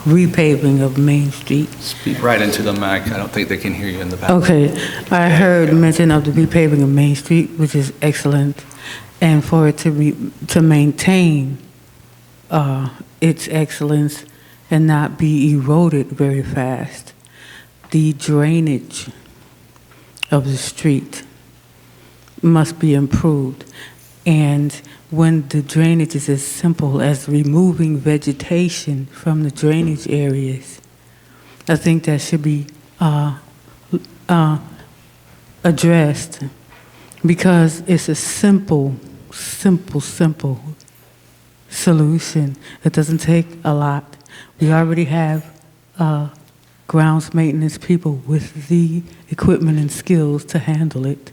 repaving of Main Street. Speak right into the mic. I don't think they can hear you in the back. Okay. I heard mention of the repaving of Main Street, which is excellent. And for it to maintain its excellence and not be eroded very fast. The drainage of the street must be improved. And when the drainage is as simple as removing vegetation from the drainage areas, I think that should be addressed, because it's a simple solution. It doesn't take a lot. We already have grounds maintenance people with the equipment and skills to handle it.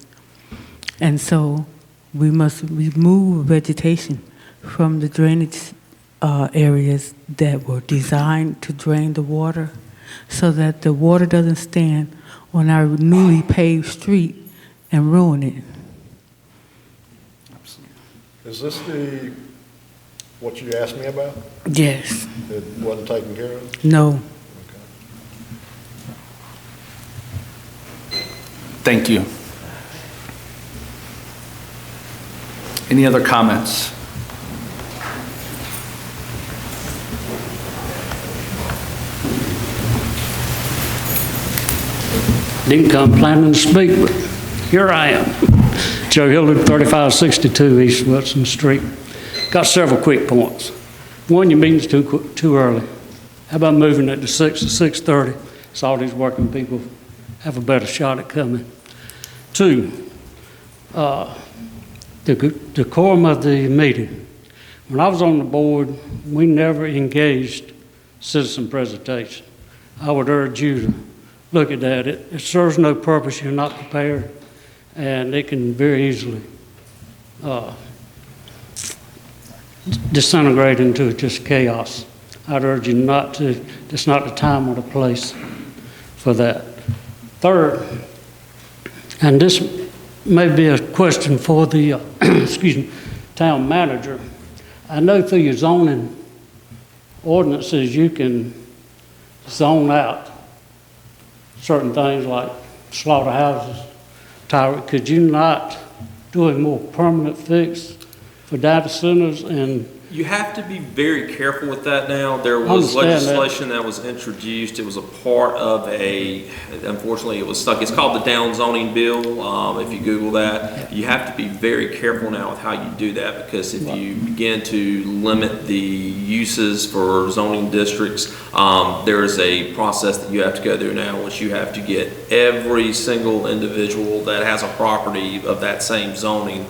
And so we must remove vegetation from the drainage areas that were designed to drain the water. so that the water doesn't stand on our newly paved street and ruin it. Is this what you asked me about? Yes. It wasn't taken care of? No. Thank you. Any other comments? Didn't come planning to speak, but here I am. Joe Hilder, 3562 East Wilson Street. Got several quick points. One, your meeting's too early. How about moving it to 6 to 6:30 so all these working people have a better shot at coming? Two, the decorum of the meeting. When I was on the board, we never engaged citizen presentation. I would urge you to look at that. It serves no purpose. You're not prepared, and it can very easily disintegrate into just chaos. I'd urge you not to. It's not the time or the place for that. Third, and this may be a question for the excuse me, town manager. I know through your zoning ordinances you can zone out certain things like slaughterhouses. Tyra, could you not do a more permanent fix for data centers? And You have to be very careful with that now. There was legislation that was introduced. It was a part of unfortunately it was stuck. It's called the down zoning bill. If you Google that, you have to be very careful now with how you do that, because if you begin to limit the uses for zoning districts, there is a process that you have to go through now, which you have to get every single individual that has a property of that same zoning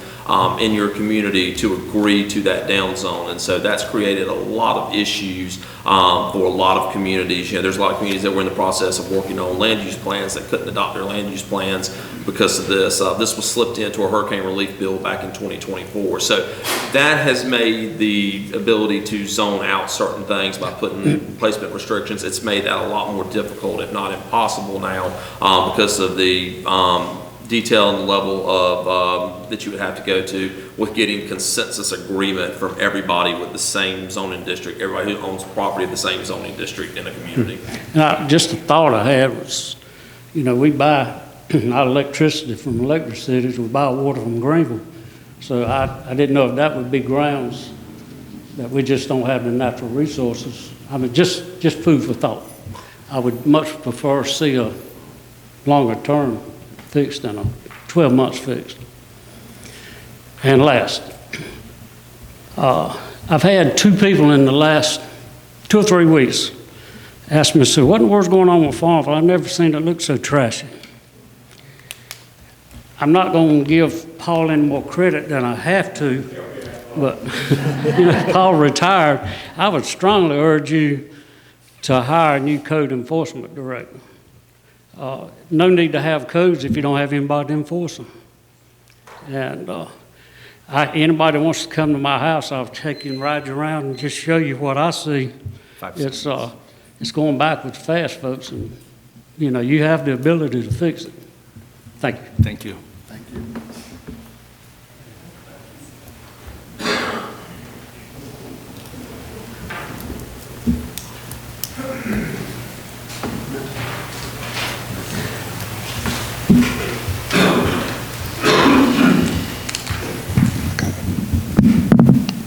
in your community to agree to that down zone. And so that's created a lot of issues for a lot of communities. You know, there's a lot of communities that were in the process of working on land use plans that couldn't adopt their land use plans because of this. This was slipped into a hurricane relief bill back in 2024. So that has made the ability to zone out certain things by putting placement restrictions. It's made that a lot more difficult, if not impossible now, because of the detail and the level of that you would have to go to with getting consensus agreement from everybody with the same zoning district, everybody who owns property of the same zoning district in a community. Just a thought I had was, you know, we buy our electricity from electric cities, we buy water from Greenville. So I didn't know if that would be grounds that we just don't have the natural resources. I mean, just food for thought. I would much prefer to see a longer term fixed than a 12 months fixed. And last, I've had two people in the last 2 or 3 weeks ask me, so what in the world's going on with Farmville? I've never seen it look so trashy. I'm not going to give Paul any more credit than I have to, but you know, Paul retired. I would strongly urge you to hire a new code enforcement director. No need to have codes if you don't have anybody to enforce them. And anybody wants to come to my house, I'll take you and ride you around and just show you what I see. It's going backwards fast, folks, and you know, you have the ability to fix it. Thank you. Thank you. Thank you.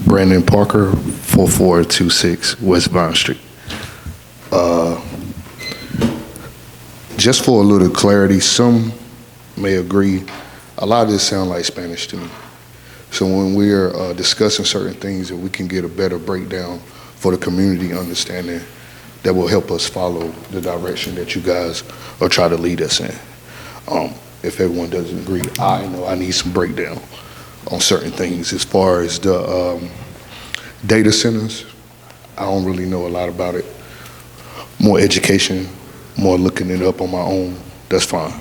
Brandon Parker, 4426 West Vine Street. Just for a little clarity, some may agree, a lot of this sounds like Spanish to me. So when we're discussing certain things, and we can get a better breakdown for the community understanding, that will help us follow the direction that you guys are trying to lead us in. If everyone doesn't agree, I know I need some breakdown on certain things. As far as the data centers, I don't really know a lot about it. More education, more looking it up on my own, that's fine.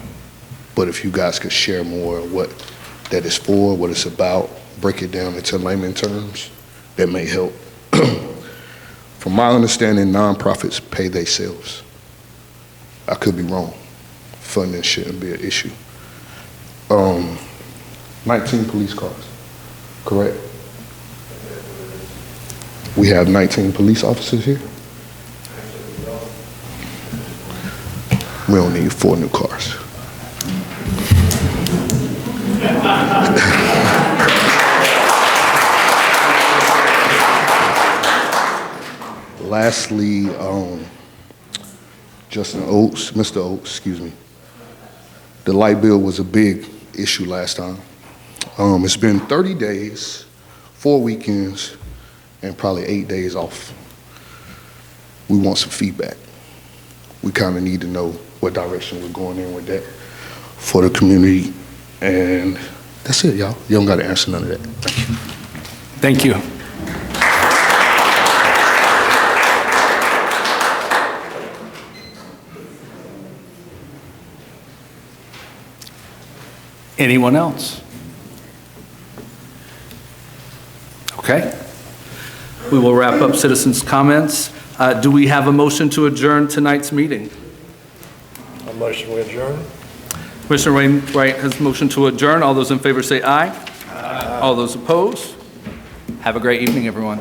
But if you guys could share more what that is for, what it's about, break it down into layman terms, that may help. From my understanding, nonprofits pay themselves. I could be wrong. Funding shouldn't be an issue. 19 police cars, correct? We have 19 police officers here? We don't need 4 new cars. Lastly, Mr. Oates, excuse me. The light bill was a big issue last time. It's been 30 days, 4 weekends, and probably 8 days off. We want some feedback. We kind of need to know what direction we're going in with that for the community. And that's it, y'all. You don't got to answer none of that. Thank you. Anyone else? Okay. We will wrap up citizens' comments. Do we have a motion to adjourn tonight's meeting? A motion we adjourn? Commissioner Wainwright has motion to adjourn. All those in favor say aye. Aye. All those opposed? Have a great evening, everyone.